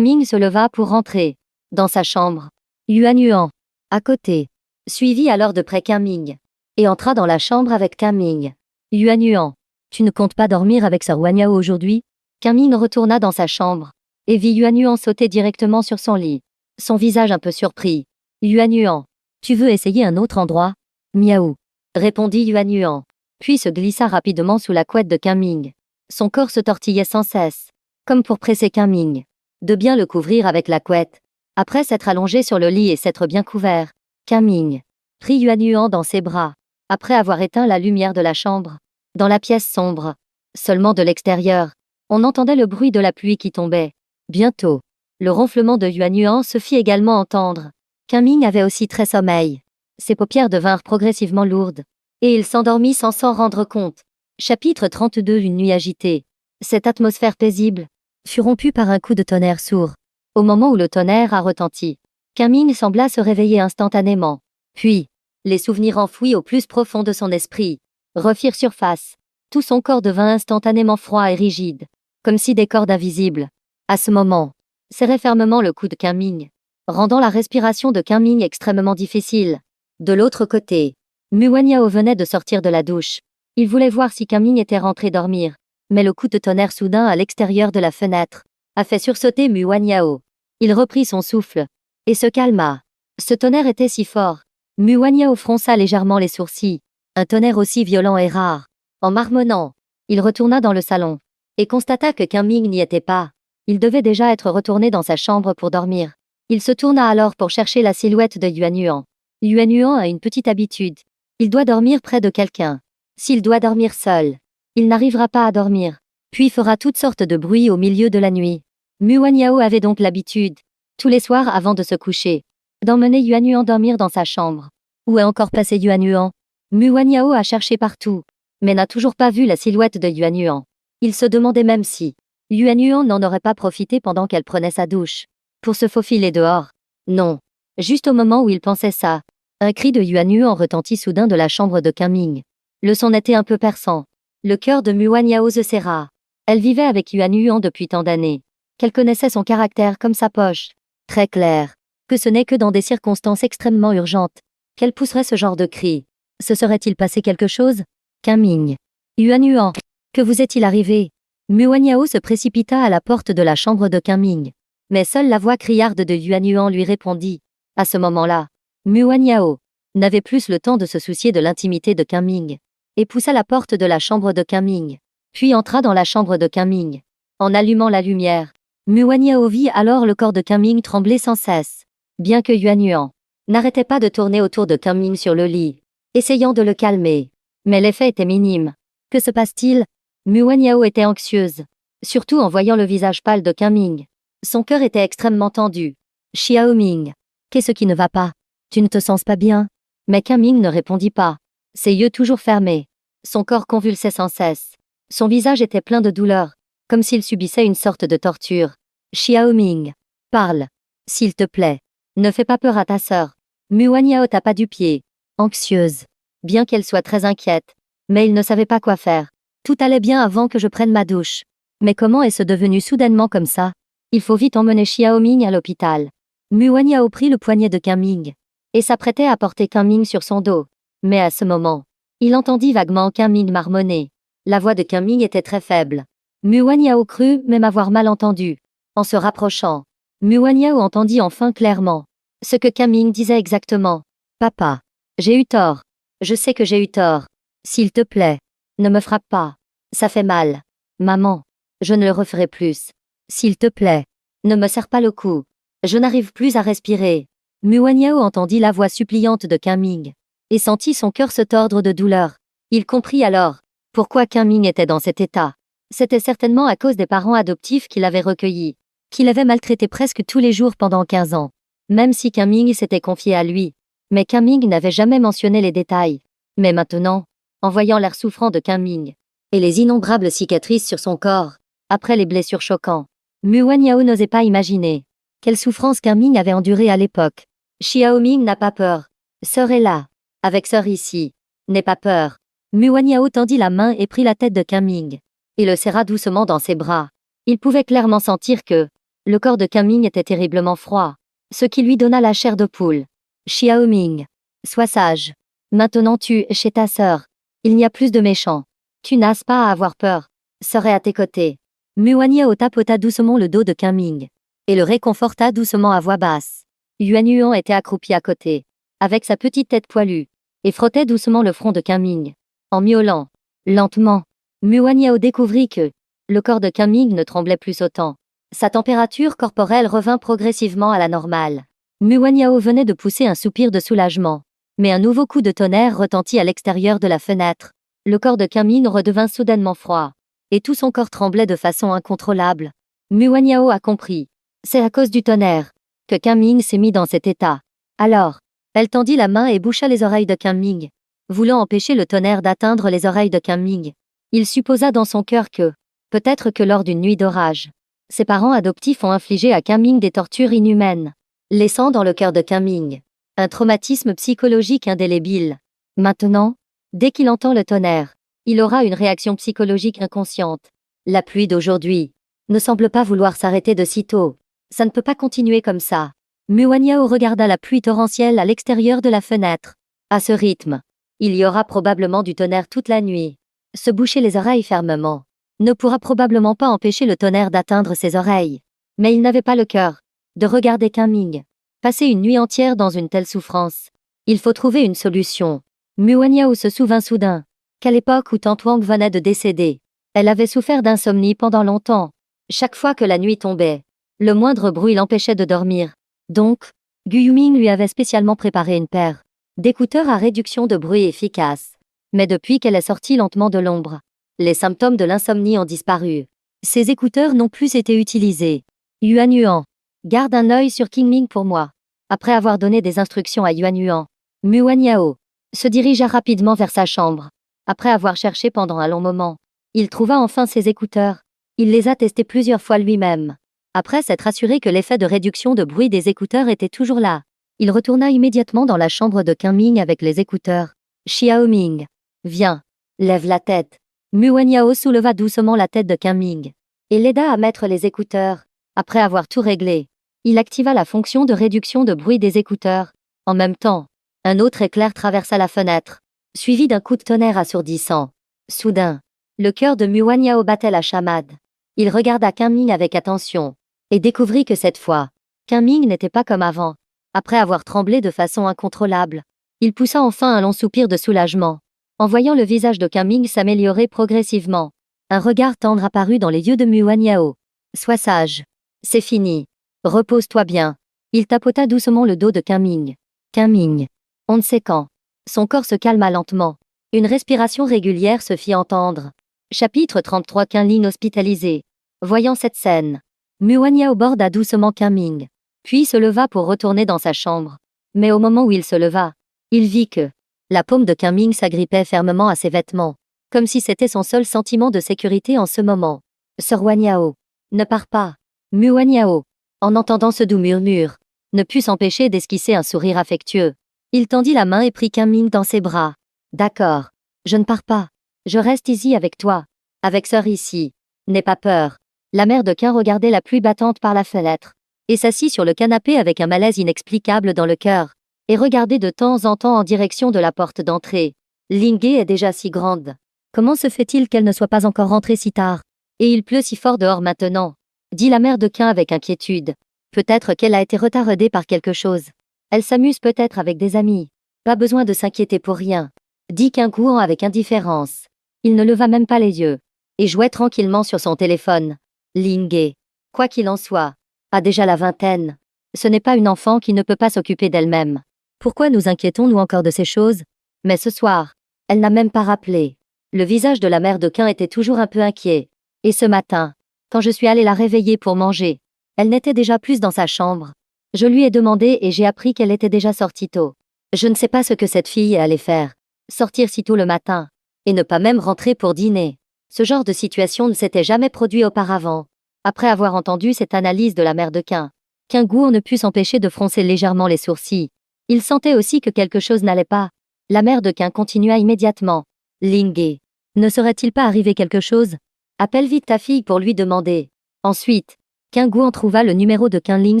Ming se leva pour rentrer dans sa chambre. Yuan Yuan, à côté, suivit alors de près Ming et entra dans la chambre avec Ming. Yuan Yuan, tu ne comptes pas dormir avec Sir Wanyao aujourd'hui? Ming retourna dans sa chambre et vit Yuan Yuan sauter directement sur son lit, son visage un peu surpris. Yuan Yuan, tu veux essayer un autre endroit? Miaou, répondit Yuan Yuan, puis se glissa rapidement sous la couette de Ming. Son corps se tortillait sans cesse, comme pour presser Ming de bien le couvrir avec la couette. Après s'être allongé sur le lit et s'être bien couvert, Ming prit Yuan Yuan dans ses bras, après avoir éteint la lumière de la chambre. Dans la pièce sombre, seulement de l'extérieur, on entendait le bruit de la pluie qui tombait. Bientôt, le ronflement de Yuan Yuan se fit également entendre. Ming avait aussi très sommeil. Ses paupières devinrent progressivement lourdes, et il s'endormit sans s'en rendre compte. Chapitre 32. Une nuit agitée. Cette atmosphère paisible fut rompue par un coup de tonnerre sourd. Au moment où le tonnerre a retenti, Ming sembla se réveiller instantanément. Puis, les souvenirs enfouis au plus profond de son esprit refirent surface. Tout son corps devint instantanément froid et rigide, comme si des cordes invisibles, à ce moment, serraient fermement le cou de Ming, rendant la respiration de Ming extrêmement difficile. De l'autre côté, Mu Wanyao venait de sortir de la douche. Il voulait voir si Ming était rentré dormir, mais le coup de tonnerre soudain à l'extérieur de la fenêtre a fait sursauter Mu Wanyao. Il reprit son souffle et se calma. Ce tonnerre était si fort. Mu Wanyao fronça légèrement les sourcils. Un tonnerre aussi violent est rare. En marmonnant, il retourna dans le salon et constata que Ming n'y était pas. Il devait déjà être retourné dans sa chambre pour dormir. Il se tourna alors pour chercher la silhouette de Yuan Yuan. Yuan Yuan a une petite habitude. Il doit dormir près de quelqu'un. S'il doit dormir seul, Il n'arrivera pas à dormir, puis fera toutes sortes de bruits au milieu de la nuit. Muanyao avait donc l'habitude, tous les soirs avant de se coucher, d'emmener Yuanyuan dormir dans sa chambre. Où est encore passé Yuanyuan? Muanyao a cherché partout, mais n'a toujours pas vu la silhouette de Yuanyuan. Il se demandait même si Yuanyuan n'en aurait pas profité pendant qu'elle prenait sa douche, pour se faufiler dehors. Non. Juste au moment où il pensait ça, un cri de Yuanyuan retentit soudain de la chambre de Kunming. Le son était un peu perçant. Le cœur de Muanyao se serra. Elle vivait avec Yuanyuan depuis tant d'années, qu'elle connaissait son caractère comme sa poche. Très clair, que ce n'est que dans des circonstances extrêmement urgentes qu'elle pousserait ce genre de cri. Se serait-il passé quelque chose? Kunming. Yuanyuan, que vous est-il arrivé? Muanyao se précipita à la porte de la chambre de Kunming. Mais seule la voix criarde de Yuanyuan lui répondit. À ce moment-là, Muanyao n'avait plus le temps de se soucier de l'intimité de Kunming, et poussa la porte de la chambre de Kunming, puis entra dans la chambre de Kunming. En allumant la lumière, Muanyao vit alors le corps de Kunming trembler sans cesse, bien que Yuanyuan n'arrêtait pas de tourner autour de Kunming sur le lit, essayant de le calmer. Mais l'effet était minime. Que se passe-t-il? Muanyao était anxieuse, surtout en voyant le visage pâle de Kunming. Son cœur était extrêmement tendu. Xiaoming, qu'est-ce qui ne va pas? Tu ne te sens pas bien? Mais Kunming ne répondit pas. Ses yeux toujours fermés. Son corps convulsait sans cesse. Son visage était plein de douleur, comme s'il subissait une sorte de torture. Xiaoming, parle. S'il te plaît. Ne fais pas peur à ta sœur. Muanyao tapa du pied, anxieuse. Bien qu'elle soit très inquiète. Mais il ne savait pas quoi faire. Tout allait bien avant que je prenne ma douche. Mais comment est-ce devenu soudainement comme ça? Il faut vite emmener Xiaoming à l'hôpital. Muanyao prit le poignet de Kunming et s'apprêtait à porter Kunming sur son dos. Mais à ce moment, il entendit vaguement Kunming marmonner. La voix de Kunming était très faible. Muanyao crut même avoir mal entendu. En se rapprochant, Muanyao entendit enfin clairement ce que Kunming disait exactement. Papa, j'ai eu tort. Je sais que j'ai eu tort. S'il te plaît, ne me frappe pas. Ça fait mal. Maman, je ne le referai plus. S'il te plaît, ne me serre pas le cou. Je n'arrive plus à respirer. Muanyao entendit la voix suppliante de Kunming et sentit son cœur se tordre de douleur. Il comprit alors pourquoi Kunming était dans cet état. C'était certainement à cause des parents adoptifs qu'il avait recueillis, qu'il avait maltraité presque tous les jours pendant 15 ans. Même si Kunming s'était confié à lui. Mais Kunming n'avait jamais mentionné les détails. Mais maintenant, en voyant l'air souffrant de Kunming et les innombrables cicatrices sur son corps, après les blessures choquantes, Muanyao n'osait pas imaginer quelle souffrance Kunming avait endurée à l'époque. Xiaoming n'a pas peur. Sœur est là. Avec sœur ici. N'aie pas peur. Muanyao tendit la main et prit la tête de Kunming et le serra doucement dans ses bras. Il pouvait clairement sentir que le corps de Kunming était terriblement froid, ce qui lui donna la chair de poule. Xiaoming, sois sage. Maintenant tu es chez ta sœur. Il n'y a plus de méchants. Tu n'as pas à avoir peur. Sœur est à tes côtés. Muanyao tapota doucement le dos de Kunming et le réconforta doucement à voix basse. Yuanyuan était accroupi à côté, avec sa petite tête poilue, et frottait doucement le front de Kunming. En miaulant, lentement, Muanyao découvrit que le corps de Kunming ne tremblait plus autant. Sa température corporelle revint progressivement à la normale. Muanyao venait de pousser un soupir de soulagement. Mais un nouveau coup de tonnerre retentit à l'extérieur de la fenêtre. Le corps de Kunming redevint soudainement froid, et tout son corps tremblait de façon incontrôlable. Muanyao a compris. C'est à cause du tonnerre que Kunming s'est mis dans cet état. Alors, elle tendit la main et boucha les oreilles de Kunming, voulant empêcher le tonnerre d'atteindre les oreilles de Kunming. Il supposa dans son cœur que, peut-être que lors d'une nuit d'orage, ses parents adoptifs ont infligé à Kunming des tortures inhumaines, laissant dans le cœur de Kunming un traumatisme psychologique indélébile. Maintenant, dès qu'il entend le tonnerre, il aura une réaction psychologique inconsciente. La pluie d'aujourd'hui ne semble pas vouloir s'arrêter de sitôt. Ça ne peut pas continuer comme ça. Muanyao regarda la pluie torrentielle à l'extérieur de la fenêtre. À ce rythme, il y aura probablement du tonnerre toute la nuit. Se boucher les oreilles fermement ne pourra probablement pas empêcher le tonnerre d'atteindre ses oreilles. Mais il n'avait pas le cœur de regarder Kunming passer une nuit entière dans une telle souffrance. Il faut trouver une solution. Muanyao se souvint soudain qu'à l'époque où Tante Wang venait de décéder, elle avait souffert d'insomnie pendant longtemps. Chaque fois que la nuit tombait, le moindre bruit l'empêchait de dormir. Donc, Guyuming lui avait spécialement préparé une paire d'écouteurs à réduction de bruit efficace. Mais depuis qu'elle est sortie lentement de l'ombre, Les symptômes de l'insomnie ont disparu. Ses écouteurs n'ont plus été utilisés. Yuan Yuan. Garde un œil sur Qingming pour moi. Après avoir donné des instructions à Yuan Yuan, Muan Yao se dirigea rapidement vers sa chambre. Après avoir cherché pendant un long moment, il trouva enfin ses écouteurs. Il les a testés plusieurs fois lui-même. Après s'être assuré que l'effet de réduction de bruit des écouteurs était toujours là, il retourna immédiatement dans la chambre de Qingming avec les écouteurs. Xiaoming. Viens. Lève la tête. Muan Yao souleva doucement la tête de Qingming et l'aida à mettre les écouteurs. Après avoir tout réglé, il activa la fonction de réduction de bruit des écouteurs. En même temps, un autre éclair traversa la fenêtre, suivi d'un coup de tonnerre assourdissant. Soudain, le cœur de Muan Yao battait la chamade. Il regarda Qingming avec attention et découvrit que cette fois, Qingming n'était pas comme avant. Après avoir tremblé de façon incontrôlable, il poussa enfin un long soupir de soulagement. En voyant le visage de Qingming s'améliorer progressivement, un regard tendre apparut dans les yeux de Muan Yao. Sois sage. C'est fini. Repose-toi bien. Il tapota doucement le dos de Qingming. Qingming. On ne sait quand. Son corps se calma lentement. Une respiration régulière se fit entendre. Chapitre 33. Qingming hospitalisé. Voyant cette scène, Muan Yao aborda doucement Qingming, puis se leva pour retourner dans sa chambre. Mais au moment où il se leva, il vit que la paume de Qingming s'agrippait fermement à ses vêtements, comme si c'était son seul sentiment de sécurité en ce moment. Sœur Wan Yao, ne pars pas. Muan Yao, en entendant ce doux murmure, ne put s'empêcher d'esquisser un sourire affectueux. Il tendit la main et prit Qingming dans ses bras. D'accord. Je ne pars pas. Je reste ici avec toi. Avec sœur ici. N'aie pas peur. La mère de Qin regardait la pluie battante par la fenêtre et s'assit sur le canapé avec un malaise inexplicable dans le cœur, et regardait de temps en temps en direction de la porte d'entrée. Linghe est déjà si grande. Comment se fait-il qu'elle ne soit pas encore rentrée si tard? Et il pleut si fort dehors maintenant, dit la mère de Qin avec inquiétude. Peut-être qu'elle a été retardée par quelque chose. Elle s'amuse peut-être avec des amis. Pas besoin de s'inquiéter pour rien, dit Qin Guan avec indifférence. Il ne leva même pas les yeux et jouait tranquillement sur son téléphone. Linghe, quoi qu'il en soit, a déjà la vingtaine. Ce n'est pas une enfant qui ne peut pas s'occuper d'elle-même. Pourquoi nous inquiétons-nous encore de ces choses? Mais ce soir, elle n'a même pas rappelé. Le visage de la mère de Qin était toujours un peu inquiet. Et ce matin, quand je suis allée la réveiller pour manger, elle n'était déjà plus dans sa chambre. Je lui ai demandé et j'ai appris qu'elle était déjà sortie tôt. Je ne sais pas ce que cette fille allait faire. Sortir si tôt le matin. Et ne pas même rentrer pour dîner. Ce genre de situation ne s'était jamais produit auparavant. Après avoir entendu cette analyse de la mère de Qin Guan ne put s'empêcher de froncer légèrement les sourcils. Il sentait aussi que quelque chose n'allait pas. La mère de Qin continua immédiatement. Linghe, ne serait-il pas arrivé quelque chose? Appelle vite ta fille pour lui demander. Ensuite, Qin Guan trouva le numéro de Qingling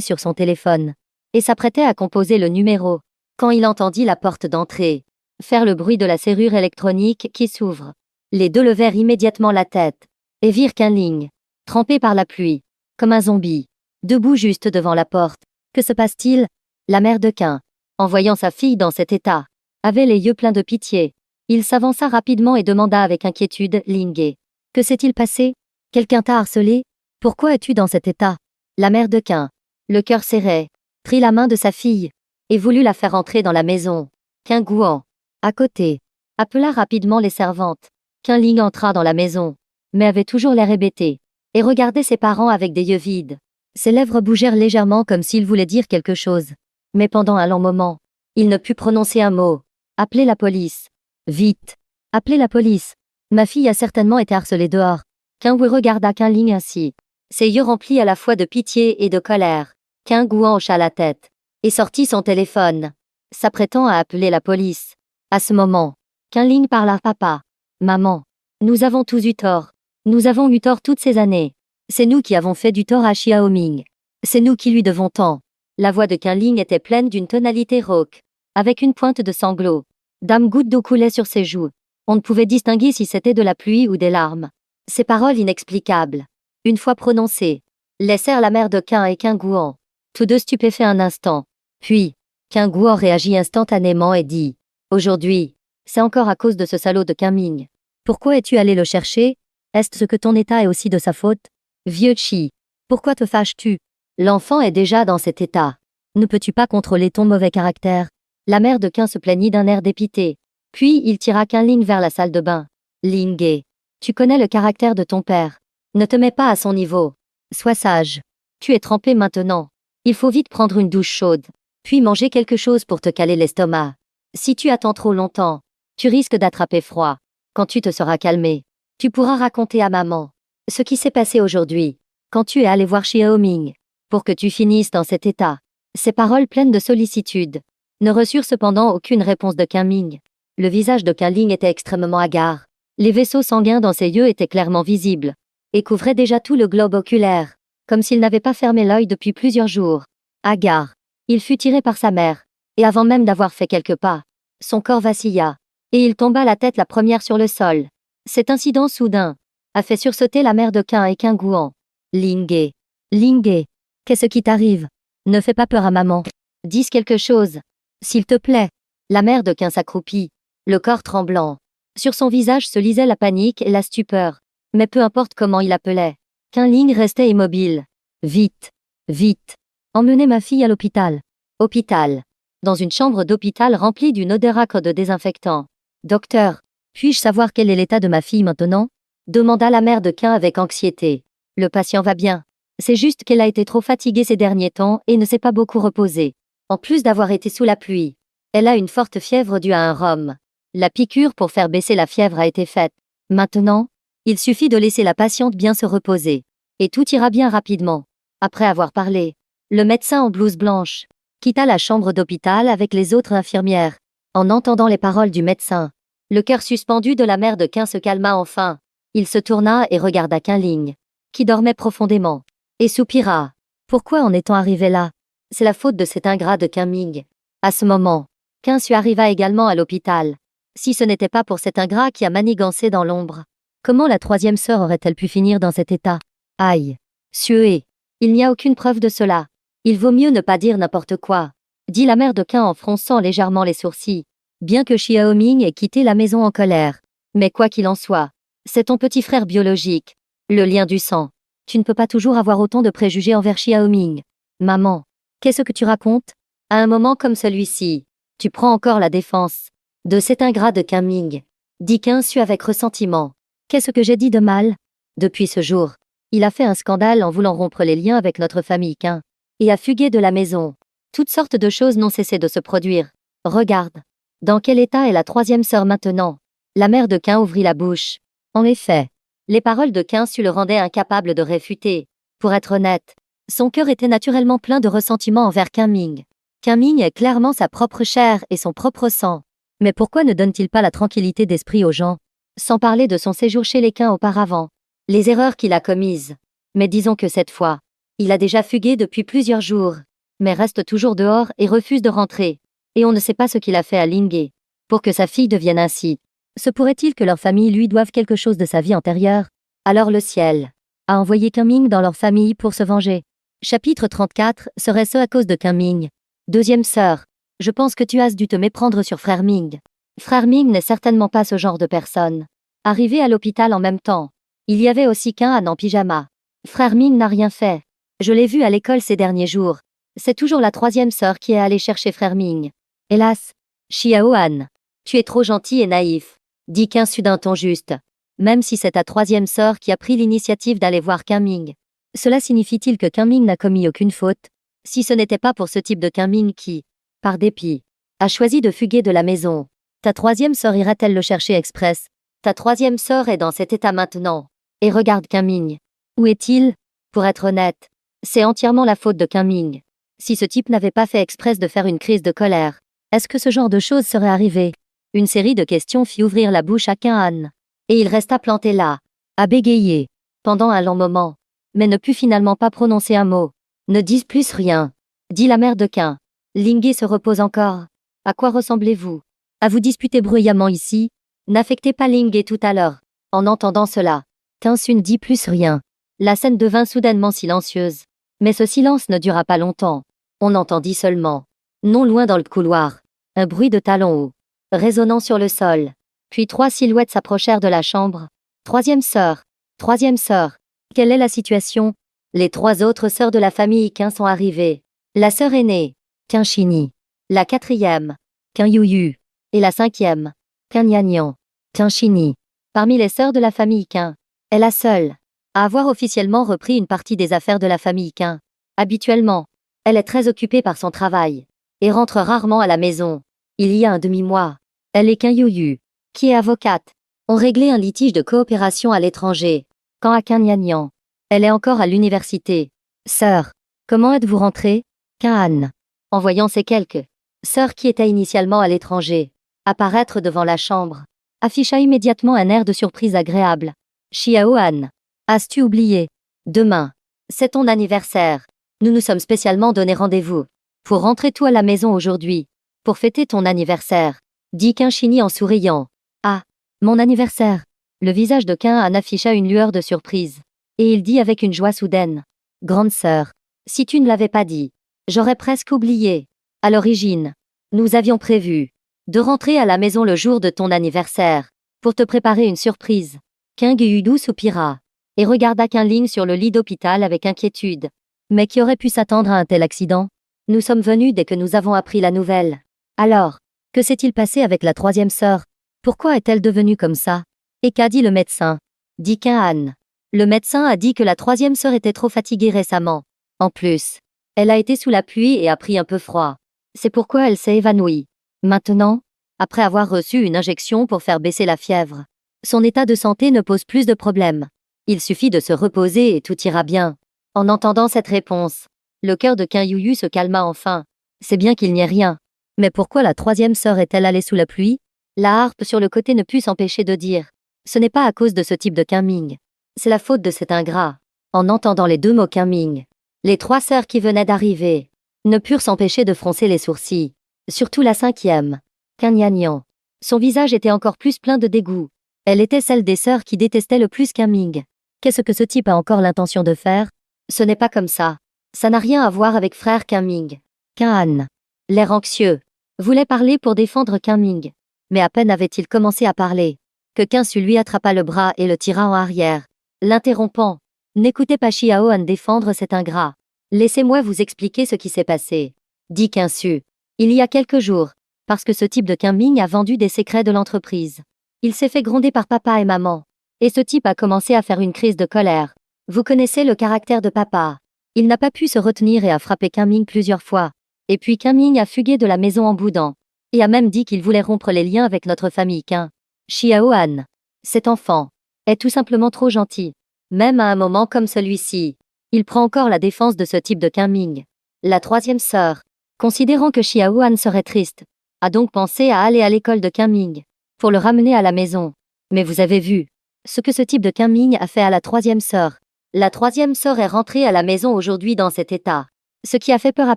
sur son téléphone et s'apprêtait à composer le numéro quand il entendit la porte d'entrée faire le bruit de la serrure électronique qui s'ouvre. Les deux levèrent immédiatement la tête et virent Qingling, trempé par la pluie, comme un zombie, debout juste devant la porte. Que se passe-t-il? La mère de Qin, en voyant sa fille dans cet état, avait les yeux pleins de pitié. Il s'avança rapidement et demanda avec inquiétude, Linghe, que s'est-il passé? Quelqu'un t'a harcelé? Pourquoi es-tu dans cet état? La mère de Qin, le cœur serré, prit la main de sa fille et voulut la faire entrer dans la maison. Qin Guan, à côté, appela rapidement les servantes. Qingling entra dans la maison, mais avait toujours l'air hébété et regardait ses parents avec des yeux vides. Ses lèvres bougèrent légèrement comme s'il voulait dire quelque chose. Mais pendant un long moment, il ne put prononcer un mot. Appelez la police. Vite. Appelez la police. Ma fille a certainement été harcelée dehors. Qin Wu regarda Qingling ainsi, ses yeux remplis à la fois de pitié et de colère. Qin Guan hocha la tête et sortit son téléphone, s'apprêtant à appeler la police. À ce moment, Qingling parla. Papa, maman, nous avons tous eu tort. Nous avons eu tort toutes ces années. C'est nous qui avons fait du tort à Xiaoming. C'est nous qui lui devons tant. La voix de Qingling était pleine d'une tonalité rauque, avec une pointe de sanglots. Gouttes d'eau coulaient sur ses joues. On ne pouvait distinguer si c'était de la pluie ou des larmes. Ces paroles inexplicables, une fois prononcées, laissèrent la mère de Qin et Qin Guan, tous deux stupéfaits un instant. Puis, Qin Guan réagit instantanément et dit, aujourd'hui, c'est encore à cause de ce salaud de Qingming. Pourquoi es-tu allé le chercher? Est-ce que ton état est aussi de sa faute? Vieux Chi, pourquoi te fâches-tu? L'enfant est déjà dans cet état. Ne peux-tu pas contrôler ton mauvais caractère? La mère de Qin se plaignit d'un air dépité. Puis il tira Qingling vers la salle de bain. Linghe, Tu connais le caractère de ton père. Ne te mets pas à son niveau. Sois sage. Tu es trempé maintenant. Il faut vite prendre une douche chaude, puis manger quelque chose pour te caler l'estomac. Si tu attends trop longtemps, tu risques d'attraper froid. Quand tu te seras calmé, tu pourras raconter à maman ce qui s'est passé aujourd'hui, quand tu es allé voir Xiao Ming, pour que tu finisses dans cet état. Ces paroles pleines de sollicitude ne reçurent cependant aucune réponse de Qin Ming. Le visage de Qin Ling était extrêmement hagard. Les vaisseaux sanguins dans ses yeux étaient clairement visibles et couvraient déjà tout le globe oculaire, comme s'il n'avait pas fermé l'œil depuis plusieurs jours. Hagard. Il fut tiré par sa mère, et avant même d'avoir fait quelques pas, son corps vacilla, et il tomba la tête la première sur le sol. Cet incident soudain a fait sursauter la mère de Qin et Qin Guan. Linghe. Linghe. Qu'est-ce qui t'arrive? Ne fais pas peur à maman. Dis quelque chose. S'il te plaît. La mère de Qin s'accroupit, le corps tremblant. Sur son visage se lisait la panique et la stupeur. Mais peu importe comment il appelait, Qin Ling restait immobile. Vite. Vite. Emmenez ma fille à l'hôpital. Hôpital. Dans une chambre d'hôpital remplie d'une odeur âcre de désinfectant. Docteur, puis-je savoir quel est l'état de ma fille maintenant? Demanda la mère de Qin avec anxiété. Le patient va bien. C'est juste qu'elle a été trop fatiguée ces derniers temps et ne s'est pas beaucoup reposée. En plus d'avoir été sous la pluie, elle a une forte fièvre due à un rhume. La piqûre pour faire baisser la fièvre a été faite. Maintenant, il suffit de laisser la patiente bien se reposer. Et tout ira bien rapidement. Après avoir parlé, le médecin en blouse blanche quitta la chambre d'hôpital avec les autres infirmières. En entendant les paroles du médecin, le cœur suspendu de la mère de Qin se calma enfin. Il se tourna et regarda Qin Ling, qui dormait profondément, et soupira. Pourquoi en est-on arrivé là? C'est la faute de cet ingrat de Qin Ming. À ce moment, Qin Su arriva également à l'hôpital. Si ce n'était pas pour cet ingrat qui a manigancé dans l'ombre, comment la troisième sœur aurait-elle pu finir dans cet état? Aïe. Sue. Il n'y a aucune preuve de cela. Il vaut mieux ne pas dire n'importe quoi, dit la mère de Qin en fronçant légèrement les sourcils. Bien que Xiao Ming ait quitté la maison en colère. Mais quoi qu'il en soit, c'est ton petit frère biologique. Le lien du sang. Tu ne peux pas toujours avoir autant de préjugés envers Xiao Ming. Maman, qu'est-ce que tu racontes? À un moment comme celui-ci, tu prends encore la défense de cet ingrat de Qin Ming, dit Qin Su avec ressentiment. Qu'est-ce que j'ai dit de mal? Depuis ce jour, il a fait un scandale en voulant rompre les liens avec notre famille Qin, et a fugué de la maison. Toutes sortes de choses n'ont cessé de se produire. Regarde. Dans quel état est la troisième sœur maintenant? La mère de Qin ouvrit la bouche. En effet, les paroles de Qin Su le rendaient incapable de réfuter. Pour être honnête, son cœur était naturellement plein de ressentiment envers Qin Ming. Qin Ming est clairement sa propre chair et son propre sang. Mais pourquoi ne donne-t-il pas la tranquillité d'esprit aux gens? Sans parler de son séjour chez les Qin auparavant. Les erreurs qu'il a commises. Mais disons que cette fois, il a déjà fugué depuis plusieurs jours, mais reste toujours dehors et refuse de rentrer. Et on ne sait pas ce qu'il a fait à Linghe pour que sa fille devienne ainsi. Se pourrait-il que leur famille lui doive quelque chose de sa vie antérieure? Alors le ciel a envoyé Qin Ming dans leur famille pour se venger. Chapitre 34. Serait-ce à cause de Qin Ming? Deuxième sœur, je pense que tu as dû te méprendre sur frère Ming. Frère Ming n'est certainement pas ce genre de personne. Arrivé à l'hôpital en même temps, il y avait aussi Qin Han en pyjama. Frère Ming n'a rien fait. Je l'ai vu à l'école ces derniers jours. C'est toujours la troisième sœur qui est allée chercher frère Ming. Hélas. Xiao Han. Tu es trop gentil et naïf, dit Qin Su d'un ton juste. Même si c'est ta troisième sœur qui a pris l'initiative d'aller voir Qin Ming. Cela signifie-t-il que Qin Ming n'a commis aucune faute? Si ce n'était pas pour ce type de Qin Ming qui, par dépit, a choisi de fuguer de la maison, ta troisième sœur ira-t-elle le chercher express? Ta troisième sœur est dans cet état maintenant. Et regarde Qin Ming. Où est-il? Pour être honnête, c'est entièrement la faute de Qin Ming. Si ce type n'avait pas fait express de faire une crise de colère, est-ce que ce genre de choses serait arrivé? Une série de questions fit ouvrir la bouche à Qin Han. Et il resta planté là, à bégayer, pendant un long moment, mais ne put finalement pas prononcer un mot. Ne dis plus rien, dit la mère de Qin. Linghe se repose encore. À quoi ressemblez-vous? À vous disputer bruyamment ici? N'affectez pas Linghe tout à l'heure. En entendant cela, Qin Su ne dit plus rien. La scène devint soudainement silencieuse. Mais ce silence ne dura pas longtemps. On entendit seulement, non loin dans le couloir, un bruit de talons hauts, résonnant sur le sol. Puis trois silhouettes s'approchèrent de la chambre. Troisième sœur. Troisième sœur. Quelle est la situation? Les trois autres sœurs de la famille Qin sont arrivées. La sœur aînée, Qin Shini. La quatrième, Qin Yuyu. Et la cinquième, Qin Yanyan. Qin Shini. Parmi les sœurs de la famille Qin, est la seule à avoir officiellement repris une partie des affaires de la famille Qin. Habituellement, elle est très occupée par son travail et rentre rarement à la maison. Il y a un demi-mois, elle et Qin Yuyu, qui est avocate, ont réglé un litige de coopération à l'étranger. Quant à Qin Nianyang, elle est encore à l'université. Sœur, comment êtes-vous rentrée? Qin Han, en voyant ces quelques sœurs qui étaient initialement à l'étranger apparaître devant la chambre, afficha immédiatement un air de surprise agréable. Xiao Han, as-tu oublié? Demain, c'est ton anniversaire. Nous nous sommes spécialement donné rendez-vous pour rentrer tout à la maison aujourd'hui, pour fêter ton anniversaire, dit Qin Shini en souriant. Ah, mon anniversaire. Le visage de Qin Han afficha une lueur de surprise, et il dit avec une joie soudaine. Grande sœur, si tu ne l'avais pas dit, j'aurais presque oublié. À l'origine, nous avions prévu de rentrer à la maison le jour de ton anniversaire, pour te préparer une surprise. Qin Gyudu soupira, et regarda Qin Ling sur le lit d'hôpital avec inquiétude. Mais qui aurait pu s'attendre à un tel accident? Nous sommes venus dès que nous avons appris la nouvelle. Alors, que s'est-il passé avec la troisième sœur? Pourquoi est-elle devenue comme ça? Et qu'a dit le médecin? Dit Qin Han. Le médecin a dit que la troisième sœur était trop fatiguée récemment. En plus, elle a été sous la pluie et a pris un peu froid. C'est pourquoi elle s'est évanouie. Maintenant, après avoir reçu une injection pour faire baisser la fièvre, son état de santé ne pose plus de problème. Il suffit de se reposer et tout ira bien. En entendant cette réponse, le cœur de Qin Yuyu se calma enfin. C'est bien qu'il n'y ait rien. Mais pourquoi la troisième sœur est-elle allée sous la pluie? La harpe sur le côté ne put s'empêcher de dire. Ce n'est pas à cause de ce type de Qin Ming. C'est la faute de cet ingrat. En entendant les deux mots Qin Ming, les trois sœurs qui venaient d'arriver ne purent s'empêcher de froncer les sourcils. Surtout la cinquième, Qin Nianyang. Son visage était encore plus plein de dégoût. Elle était celle des sœurs qui détestaient le plus Qin Ming. Qu'est-ce que ce type a encore l'intention de faire? Ce n'est pas comme ça. Ça n'a rien à voir avec frère Qin Ming. Qin Han, l'air anxieux, voulait parler pour défendre Qin Ming. Mais à peine avait-il commencé à parler, que Qin Su lui attrapa le bras et le tira en arrière, l'interrompant. N'écoutez pas Xiao Han défendre cet ingrat. Laissez-moi vous expliquer ce qui s'est passé, dit Qin Su. Il y a quelques jours, parce que ce type de Qin Ming a vendu des secrets de l'entreprise. Il s'est fait gronder par papa et maman. Et ce type a commencé à faire une crise de colère. Vous connaissez le caractère de papa. Il n'a pas pu se retenir et a frappé Qin Ming plusieurs fois. Et puis Qin Ming a fugué de la maison en boudant. Et a même dit qu'il voulait rompre les liens avec notre famille Qin. Xiao Han, cet enfant, est tout simplement trop gentil. Même à un moment comme celui-ci, il prend encore la défense de ce type de Qin Ming. La troisième sœur, considérant que Xiao Han serait triste, a donc pensé à aller à l'école de Qin Ming, pour le ramener à la maison. Mais vous avez vu ce que ce type de Qin Ming a fait à la troisième sœur. La troisième sœur est rentrée à la maison aujourd'hui dans cet état, ce qui a fait peur à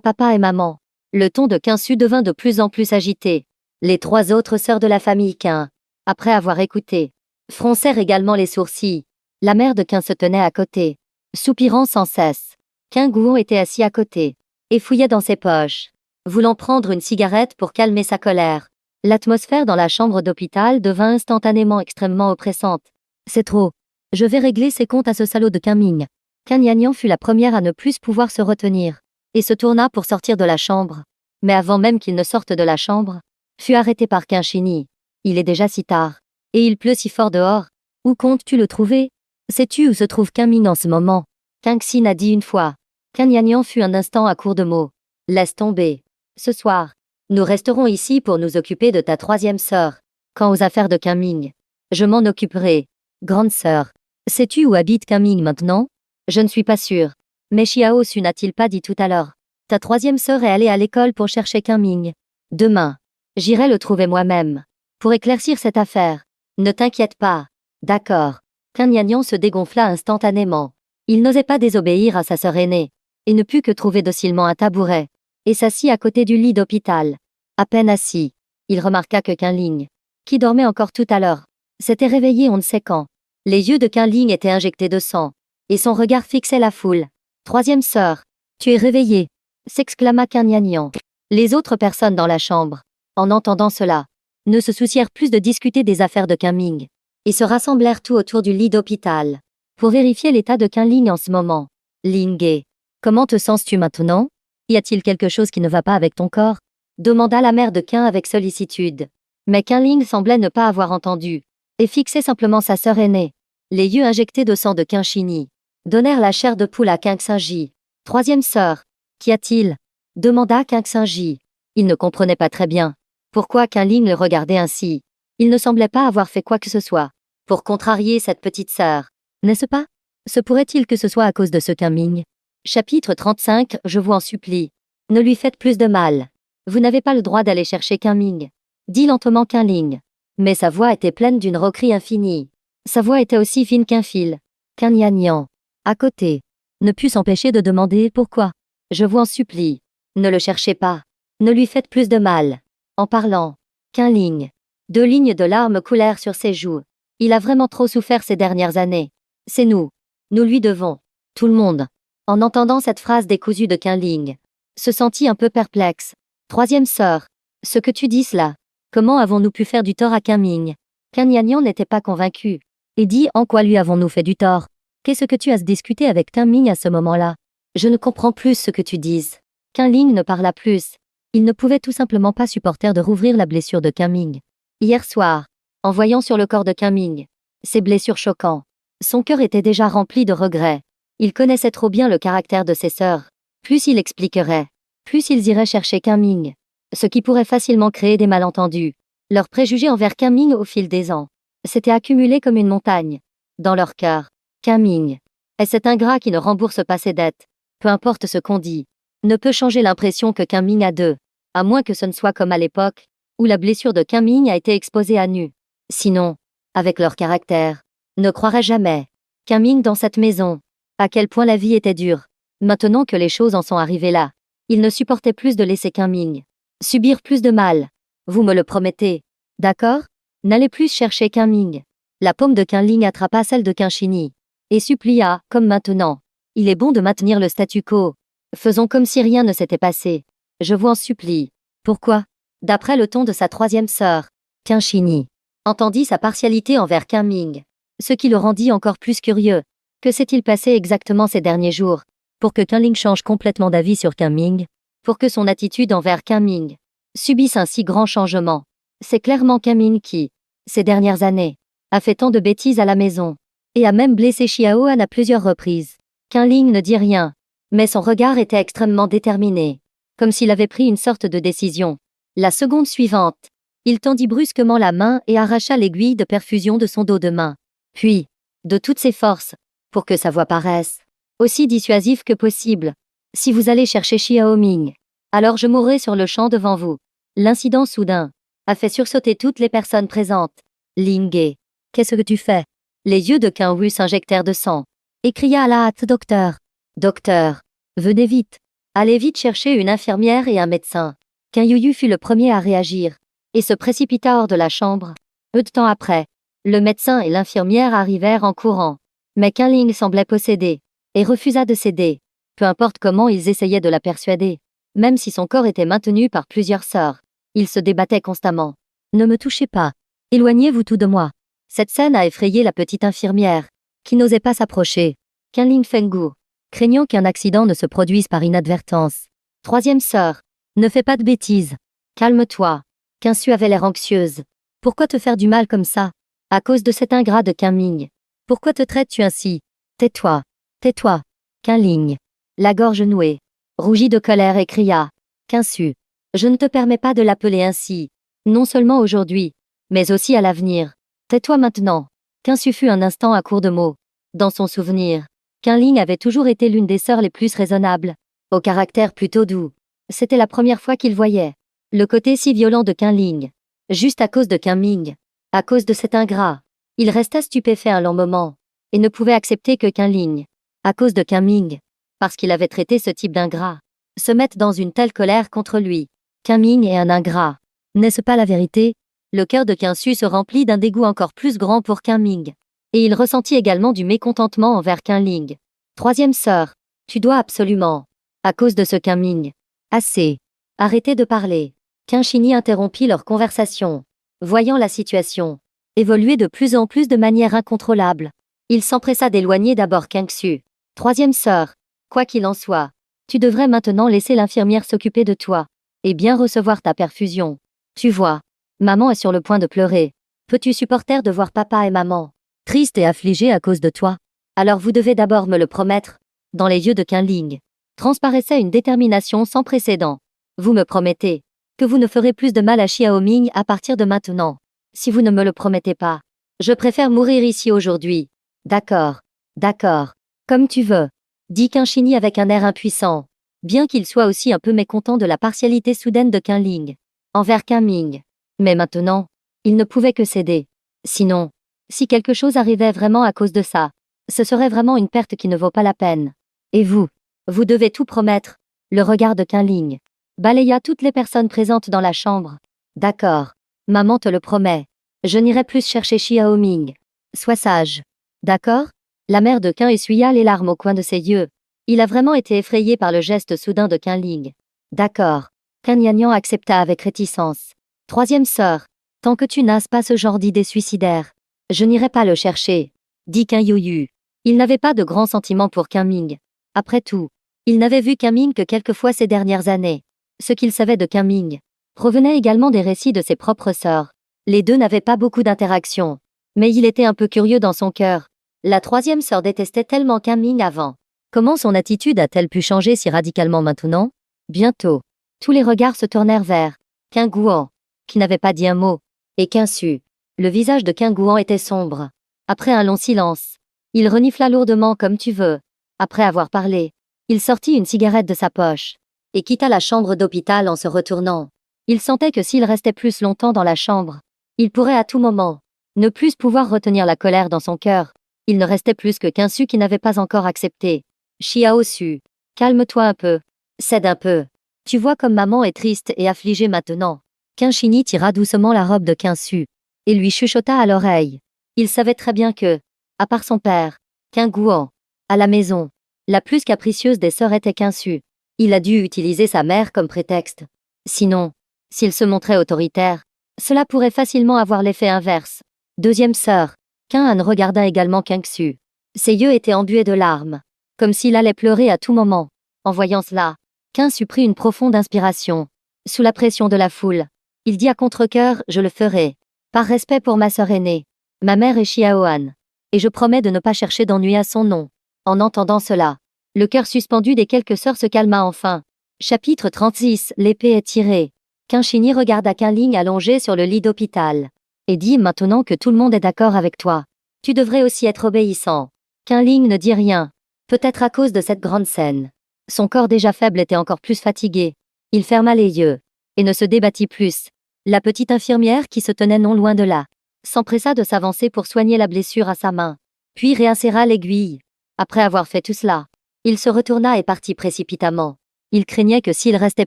papa et maman. Le ton de Qin Su devint de plus en plus agité. Les trois autres sœurs de la famille Qin, après avoir écouté, froncèrent également les sourcils. La mère de Qin se tenait à côté, soupirant sans cesse. Qin Guon était assis à côté, et fouillait dans ses poches, voulant prendre une cigarette pour calmer sa colère. L'atmosphère dans la chambre d'hôpital devint instantanément extrêmement oppressante. C'est trop. Je vais régler ses comptes à ce salaud de Qin Ming. Qin Nianyang fut la première à ne plus pouvoir se retenir, et se tourna pour sortir de la chambre. Mais avant même qu'il ne sorte de la chambre, fut arrêté par Qin Shini. Il est déjà si tard, et il pleut si fort dehors. Où comptes-tu le trouver? Sais-tu où se trouve Qin Ming en ce moment? Qin Xin a dit une fois. Qin Nianyang fut un instant à court de mots. Laisse tomber. Ce soir, nous resterons ici pour nous occuper de ta troisième sœur. Quant aux affaires de Qin Ming, je m'en occuperai. Grande sœur, sais-tu où habite Qin Ming maintenant? Je ne suis pas sûre. Mais Xiao Su n'a-t-il pas dit tout à l'heure? Ta troisième sœur est allée à l'école pour chercher Qin Ming. Demain, j'irai le trouver moi-même, pour éclaircir cette affaire. Ne t'inquiète pas. D'accord. Qin Nianyang se dégonfla instantanément. Il n'osait pas désobéir à sa sœur aînée, et ne put que trouver docilement un tabouret, et s'assit à côté du lit d'hôpital. À peine assis, il remarqua que Qin Ling, qui dormait encore tout à l'heure, s'était réveillé on ne sait quand. Les yeux de Qin Ling étaient injectés de sang, et son regard fixait la foule. Troisième sœur, tu es réveillée, s'exclama Qin Nianyang. Les autres personnes dans la chambre, en entendant cela, ne se soucièrent plus de discuter des affaires de Qin Ming, et se rassemblèrent tout autour du lit d'hôpital, pour vérifier l'état de Qin Ling en ce moment. Ling, comment te sens-tu maintenant? Y a-t-il quelque chose qui ne va pas avec ton corps? Demanda la mère de Qin avec sollicitude. Mais Qin Ling semblait ne pas avoir entendu. et fixait simplement sa sœur aînée. Les yeux injectés de sang de Quinchini donnèrent la chair de poule à Qingxingji. Troisième sœur. Qu'y a-t-il? Demanda Qingxingji. Il ne comprenait pas très bien pourquoi Qinling le regardait ainsi. Il ne semblait pas avoir fait quoi que ce soit pour contrarier cette petite sœur. N'est-ce pas? Se pourrait-il que ce soit à cause de ce Qinming? Chapitre 35. Je vous en supplie. Ne lui faites plus de mal. Vous n'avez pas le droit d'aller chercher Qinming, dit lentement Qinling. Mais sa voix était pleine d'une roquerie infinie. Sa voix était aussi fine qu'un fil. Qin à côté, ne put s'empêcher de demander pourquoi. Je vous en supplie. Ne le cherchez pas. Ne lui faites plus de mal. En parlant, Qinling. 2 lignes de larmes coulèrent sur ses joues. Il a vraiment trop souffert ces dernières années. C'est nous. Nous lui devons. Tout le monde. En entendant cette phrase décousue de Qinling, se sentit un peu perplexe. Troisième sœur. Ce que tu dis cela. Comment avons-nous pu faire du tort à Qinming? Qin Yanyan n'était pas convaincu. Et dit en quoi lui avons-nous fait du tort? Qu'est-ce que tu as discuté avec Qinming à ce moment-là? Je ne comprends plus ce que tu dises. Qinling ne parla plus. Il ne pouvait tout simplement pas supporter de rouvrir la blessure de Qinming. Hier soir, en voyant sur le corps de Qinming ces blessures choquantes, son cœur était déjà rempli de regrets. Il connaissait trop bien le caractère de ses sœurs. Plus il expliquerait, plus ils iraient chercher Qinming, ce qui pourrait facilement créer des malentendus. Leurs préjugés envers Qinming au fil des ans s'étaient accumulés comme une montagne dans leur cœur. Qinming est cet ingrat qui ne rembourse pas ses dettes. Peu importe ce qu'on dit, ne peut changer l'impression que Qinming a d'eux, à moins que ce ne soit comme à l'époque où la blessure de Qinming a été exposée à nu. Sinon, avec leur caractère, ne croirait jamais Qinming dans cette maison. À quel point la vie était dure. Maintenant que les choses en sont arrivées là, il ne supportait plus de laisser Qinming subir plus de mal. Vous me le promettez, d'accord? N'allez plus chercher Qinming. La paume de Qinling attrapa celle de Qinchini et supplia, comme maintenant. Il est bon de maintenir le statu quo. Faisons comme si rien ne s'était passé. Je vous en supplie. Pourquoi? D'après le ton de sa troisième sœur, Qinchini entendit sa partialité envers Qinming, ce qui le rendit encore plus curieux. Que s'est-il passé exactement ces derniers jours pour que Qinling change complètement d'avis sur Qinming? Pour que son attitude envers Qinming subisse un si grand changement? C'est clairement Qinming qui, ces dernières années, a fait tant de bêtises à la maison et a même blessé Xiaoan à plusieurs reprises. Qinling ne dit rien, mais son regard était extrêmement déterminé, comme s'il avait pris une sorte de décision. La seconde suivante, il tendit brusquement la main et arracha l'aiguille de perfusion de son dos de main. Puis, de toutes ses forces, pour que sa voix paraisse aussi dissuasive que possible. Si vous allez chercher Xiaoming, alors je mourrai sur le champ devant vous. L'incident soudain a fait sursauter toutes les personnes présentes. Lingge, qu'est-ce que tu fais? Les yeux de Qin Wu s'injectèrent de sang, et cria à la hâte: Docteur! Docteur! Venez vite! Allez vite chercher une infirmière et un médecin. Qin Yuyu fut le premier à réagir, et se précipita hors de la chambre. Peu de temps après, le médecin et l'infirmière arrivèrent en courant. Mais Qinling semblait possédé, et refusa de céder. Peu importe comment ils essayaient de la persuader, même si son corps était maintenu par plusieurs sœurs, il se débattait constamment. Ne me touchez pas. Éloignez-vous tout de moi. Cette scène a effrayé la petite infirmière, qui n'osait pas s'approcher. Qinling Fenggu, craignant qu'un accident ne se produise par inadvertance. Troisième sœur, ne fais pas de bêtises. Calme-toi. Qinsu avait l'air anxieuse. Pourquoi te faire du mal comme ça? À cause de cet ingrat de Qinming. Pourquoi te traites-tu ainsi? Tais-toi. Tais-toi. Qinling, la gorge nouée, rougit de colère et cria. Qinsu, je ne te permets pas de l'appeler ainsi. Non seulement aujourd'hui, mais aussi à l'avenir. Tais-toi maintenant. Qinsu fut un instant à court de mots. Dans son souvenir, Qinling avait toujours été l'une des sœurs les plus raisonnables, au caractère plutôt doux. C'était la première fois qu'il voyait le côté si violent de Qinling. Juste à cause de Qinming, à cause de cet ingrat. Il resta stupéfait un long moment, et ne pouvait accepter que Qinling, à cause de Qinming, parce qu'il avait traité ce type d'ingrat, se mette dans une telle colère contre lui. Qinming est un ingrat. N'est-ce pas la vérité? Le cœur de Qinsu se remplit d'un dégoût encore plus grand pour Qinming, et il ressentit également du mécontentement envers Qinling. Troisième sœur, tu dois absolument, à cause de ce Qinming. Assez. Arrêtez de parler. Qinchini interrompit leur conversation. Voyant la situation évoluer de plus en plus de manière incontrôlable, il s'empressa d'éloigner d'abord Qingxu. Troisième sœur, quoi qu'il en soit, tu devrais maintenant laisser l'infirmière s'occuper de toi, et bien recevoir ta perfusion. Tu vois, maman est sur le point de pleurer. Peux-tu supporter de voir papa et maman tristes et affligés à cause de toi? Alors vous devez d'abord me le promettre. Dans les yeux de Qinling transparaissait une détermination sans précédent. Vous me promettez que vous ne ferez plus de mal à Xiaoming à partir de maintenant. Si vous ne me le promettez pas, je préfère mourir ici aujourd'hui. D'accord. D'accord. Comme tu veux. Dit Qinchini avec un air impuissant, bien qu'il soit aussi un peu mécontent de la partialité soudaine de Qinling envers Qinming. Mais maintenant, il ne pouvait que céder. Sinon, si quelque chose arrivait vraiment à cause de ça, ce serait vraiment une perte qui ne vaut pas la peine. Et vous? Vous devez tout promettre. Le regard de Qinling balaya toutes les personnes présentes dans la chambre. D'accord. Maman te le promet. Je n'irai plus chercher Xiaoming. Sois sage. D'accord? La mère de Qin essuya les larmes au coin de ses yeux. Il a vraiment été effrayé par le geste soudain de Qinling. D'accord. Qin Yanyan accepta avec réticence. Troisième sœur, tant que tu n'as pas ce genre d'idée suicidaire, je n'irai pas le chercher, dit Qin Yuyu. Il n'avait pas de grands sentiments pour Qinming. Après tout, il n'avait vu Qinming que quelques fois ces dernières années. Ce qu'il savait de Qinming provenait également des récits de ses propres sœurs. Les deux n'avaient pas beaucoup d'interactions, mais il était un peu curieux dans son cœur. La troisième sœur détestait tellement Qinming avant. Comment son attitude a-t-elle pu changer si radicalement maintenant? Bientôt, tous les regards se tournèrent vers Qin Guan, qui n'avait pas dit un mot, et Qin Su. Le visage de Qin Guan était sombre. Après un long silence, il renifla lourdement comme tu veux. Après avoir parlé, il sortit une cigarette de sa poche et quitta la chambre d'hôpital en se retournant. Il sentait que s'il restait plus longtemps dans la chambre, il pourrait à tout moment ne plus pouvoir retenir la colère dans son cœur. Il ne restait plus que Qin Su qui n'avait pas encore accepté. Xiao Su, calme-toi un peu. Cède un peu. Tu vois comme maman est triste et affligée maintenant. Qinchini tira doucement la robe de Qin Su et lui chuchota à l'oreille. Il savait très bien que, à part son père, Qin Guan, à la maison, la plus capricieuse des sœurs était Qin Su. Il a dû utiliser sa mère comme prétexte. Sinon, s'il se montrait autoritaire, cela pourrait facilement avoir l'effet inverse. Deuxième sœur, Qin Han regarda également Qin Xu. Ses yeux étaient embués de larmes, comme s'il allait pleurer à tout moment. En voyant cela, Qin Su prit une profonde inspiration. Sous la pression de la foule, il dit à contre-cœur, je le ferai. Par respect pour ma sœur aînée, ma mère est Xiaoan. Et je promets de ne pas chercher d'ennui à son nom. En entendant cela, le cœur suspendu des quelques sœurs se calma enfin. Chapitre 36, l'épée est tirée. Qinchini regarda Qinling allongé sur le lit d'hôpital. Et dit maintenant que tout le monde est d'accord avec toi, tu devrais aussi être obéissant. Qinling ne dit rien. Peut-être à cause de cette grande scène. Son corps déjà faible était encore plus fatigué. Il ferma les yeux et ne se débattit plus. La petite infirmière qui se tenait non loin de là s'empressa de s'avancer pour soigner la blessure à sa main, puis réinséra l'aiguille. Après avoir fait tout cela, il se retourna et partit précipitamment. Il craignait que s'il restait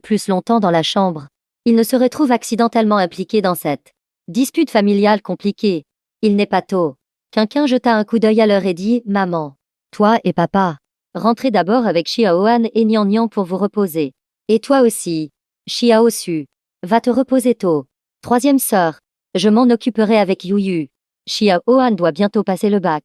plus longtemps dans la chambre, il ne se retrouve accidentellement impliqué dans cette dispute familiale compliquée. Il n'est pas tôt. Quinquin jeta un coup d'œil à l'heure et dit « Maman, toi et papa, rentrez d'abord avec Xiaoan et Nian Nian pour vous reposer. Et toi aussi, Xiao Su, va te reposer tôt. Troisième sœur, je m'en occuperai avec Yuyu. Xiaoan doit bientôt passer le bac.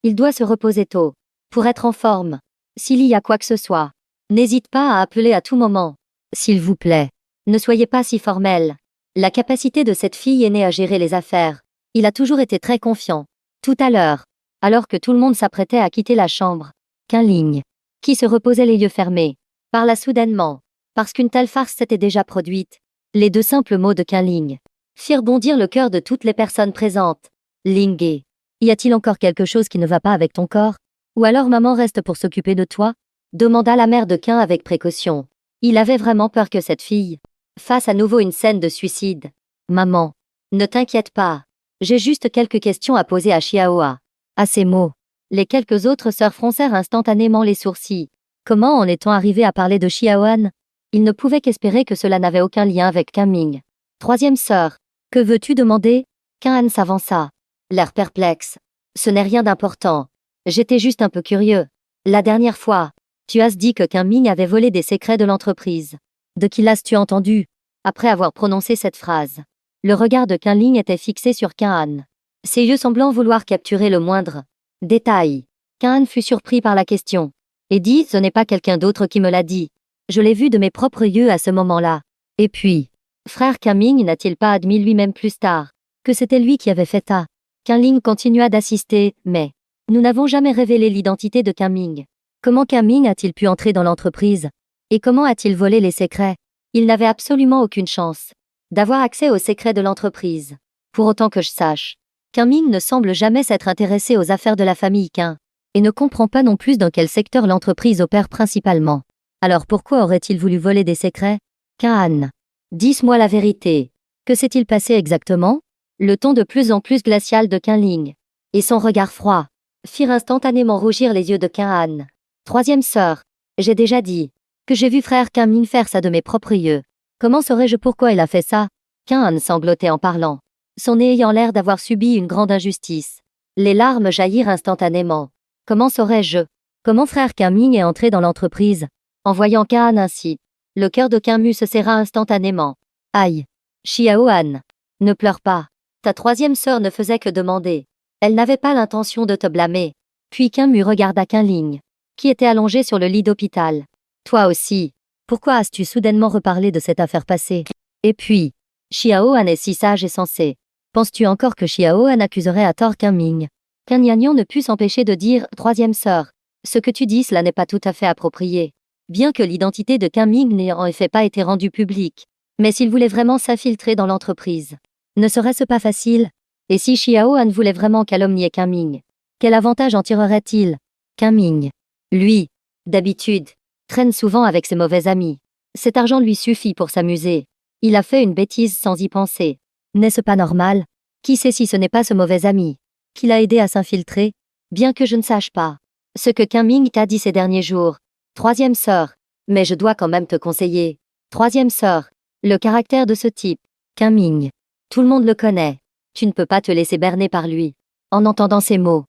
Il doit se reposer tôt, pour être en forme. S'il y a quoi que ce soit, n'hésite pas à appeler à tout moment. S'il vous plaît, ne soyez pas si formel. La capacité de cette fille aînée à gérer les affaires. Il a toujours été très confiant. Tout à l'heure, alors que tout le monde s'apprêtait à quitter la chambre, Qinling, qui se reposait les yeux fermés, parla soudainement, parce qu'une telle farce s'était déjà produite. Les deux simples mots de Qinling firent bondir le cœur de toutes les personnes présentes. Lingé, y a-t-il encore quelque chose qui ne va pas avec ton corps? Ou alors maman reste pour s'occuper de toi? Demanda la mère de Qin avec précaution. Il avait vraiment peur que cette fille fasse à nouveau une scène de suicide. Maman, ne t'inquiète pas. J'ai juste quelques questions à poser à Xiaoa. À ces mots, les quelques autres sœurs froncèrent instantanément les sourcils. Comment en est-on arrivé à parler de Xiaoan? Ils ne pouvaient qu'espérer que cela n'avait aucun lien avec Qinming. Troisième sœur, que veux-tu demander? Qin Han s'avança, l'air perplexe. Ce n'est rien d'important. J'étais juste un peu curieux. La dernière fois, tu as dit que Qinming avait volé des secrets de l'entreprise. De qui l'as-tu entendu? Après avoir prononcé cette phrase, le regard de Qinling était fixé sur Qin Han, ses yeux semblant vouloir capturer le moindre détail. Qin Han fut surpris par la question et dit « Ce n'est pas quelqu'un d'autre qui me l'a dit. Je l'ai vu de mes propres yeux à ce moment-là. Et puis, frère Qinming n'a-t-il pas admis lui-même plus tard que c'était lui qui avait fait ça. Ling continua d'assister, mais nous n'avons jamais révélé l'identité de Ming. Comment Ming a-t-il pu entrer dans l'entreprise? Et comment a-t-il volé les secrets? Il n'avait absolument aucune chance d'avoir accès aux secrets de l'entreprise. Pour autant que je sache, Ming ne semble jamais s'être intéressé aux affaires de la famille Qin, et ne comprend pas non plus dans quel secteur l'entreprise opère principalement. Alors pourquoi aurait-il voulu voler des secrets? Qin, dis-moi la vérité. Que s'est-il passé exactement? Le ton de plus en plus glacial de Ling, et son regard froid, firent instantanément rougir les yeux de Qin. Troisième sœur, j'ai déjà dit que j'ai vu frère Ming faire ça de mes propres yeux. Comment saurais-je pourquoi il a fait ça? Qin sanglotait en parlant, son nez ayant l'air d'avoir subi une grande injustice. Les larmes jaillirent instantanément. Comment saurais-je? Comment frère Ming est entré dans l'entreprise? En voyant Qin ainsi, le cœur de Mu se serra instantanément. Aïe! Xiaohan, ne pleure pas. Ta troisième sœur ne faisait que demander. Elle n'avait pas l'intention de te blâmer. Puis Mu regarda Ling, qui était allongé sur le lit d'hôpital. Toi aussi. Pourquoi as-tu soudainement reparlé de cette affaire passée? Et puis, Xiaohan est si sage et sensé. Penses-tu encore que Xiaohan accuserait à tort Ming? Yanyan ne put s'empêcher de dire « troisième sœur ». Ce que tu dis, cela n'est pas tout à fait approprié. Bien que l'identité de Ming n'ait en effet pas été rendue publique. Mais s'il voulait vraiment s'infiltrer dans l'entreprise, ne serait-ce pas facile? Et si Xiaohan voulait vraiment calomnier Ming, quel avantage en tirerait-il? Ming, lui, d'habitude, traîne souvent avec ses mauvais amis. Cet argent lui suffit pour s'amuser. Il a fait une bêtise sans y penser. N'est-ce pas normal? Qui sait si ce n'est pas ce mauvais ami qui l'a aidé à s'infiltrer? Bien que je ne sache pas ce que Ming t'a dit ces derniers jours. Troisième sœur, mais je dois quand même te conseiller. Troisième sœur, le caractère de ce type, Ming, tout le monde le connaît. Tu ne peux pas te laisser berner par lui. En entendant ces mots,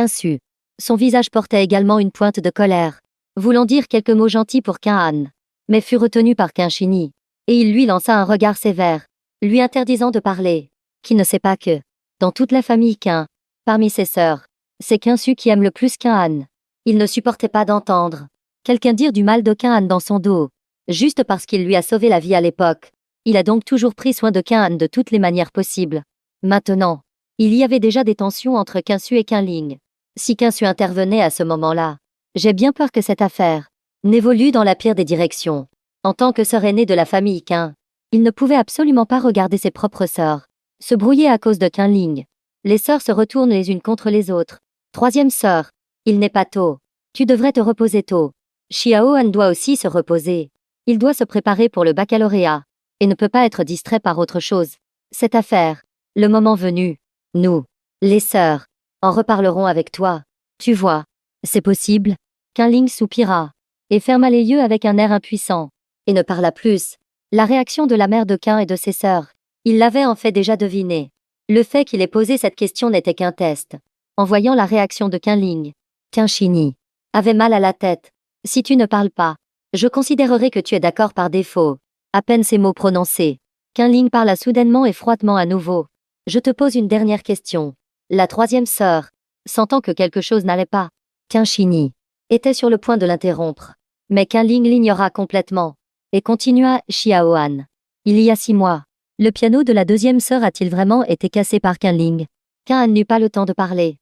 Su, son visage portait également une pointe de colère, voulant dire quelques mots gentils pour Qin, mais fut retenu par Shini, et il lui lança un regard sévère, lui interdisant de parler. Qui ne sait pas que, dans toute la famille Qin, parmi ses sœurs, c'est Su qui aime le plus Qin. Il ne supportait pas d'entendre quelqu'un dire du mal de Qin dans son dos, juste parce qu'il lui a sauvé la vie à l'époque. Il a donc toujours pris soin de Qin de toutes les manières possibles. Maintenant, il y avait déjà des tensions entre Su et Ling. Si Su intervenait à ce moment-là, j'ai bien peur que cette affaire n'évolue dans la pire des directions. En tant que sœur aînée de la famille Qin, il ne pouvait absolument pas regarder ses propres sœurs se brouiller à cause de Ling. Les sœurs se retournent les unes contre les autres. Troisième sœur, il n'est pas tôt. Tu devrais te reposer tôt. Xiaohan doit aussi se reposer. Il doit se préparer pour le baccalauréat et ne peut pas être distrait par autre chose. Cette affaire, le moment venu, nous, les sœurs, en reparlerons avec toi. Tu vois, c'est possible? Ling soupira et ferma les yeux avec un air impuissant et ne parla plus. La réaction de la mère de Qin et de ses sœurs, il l'avait en fait déjà deviné. Le fait qu'il ait posé cette question n'était qu'un test. En voyant la réaction de Ling, Shini avait mal à la tête. Si tu ne parles pas, je considérerai que tu es d'accord par défaut. À peine ces mots prononcés, Ling parla soudainement et froidement à nouveau. Je te pose une dernière question. La troisième sœur, sentant que quelque chose n'allait pas, Shini était sur le point de l'interrompre. Mais Ling l'ignora complètement et continua. Xiaohan, il y a 6 mois, le piano de la deuxième sœur a-t-il vraiment été cassé par Ling? N'eut pas le temps de parler.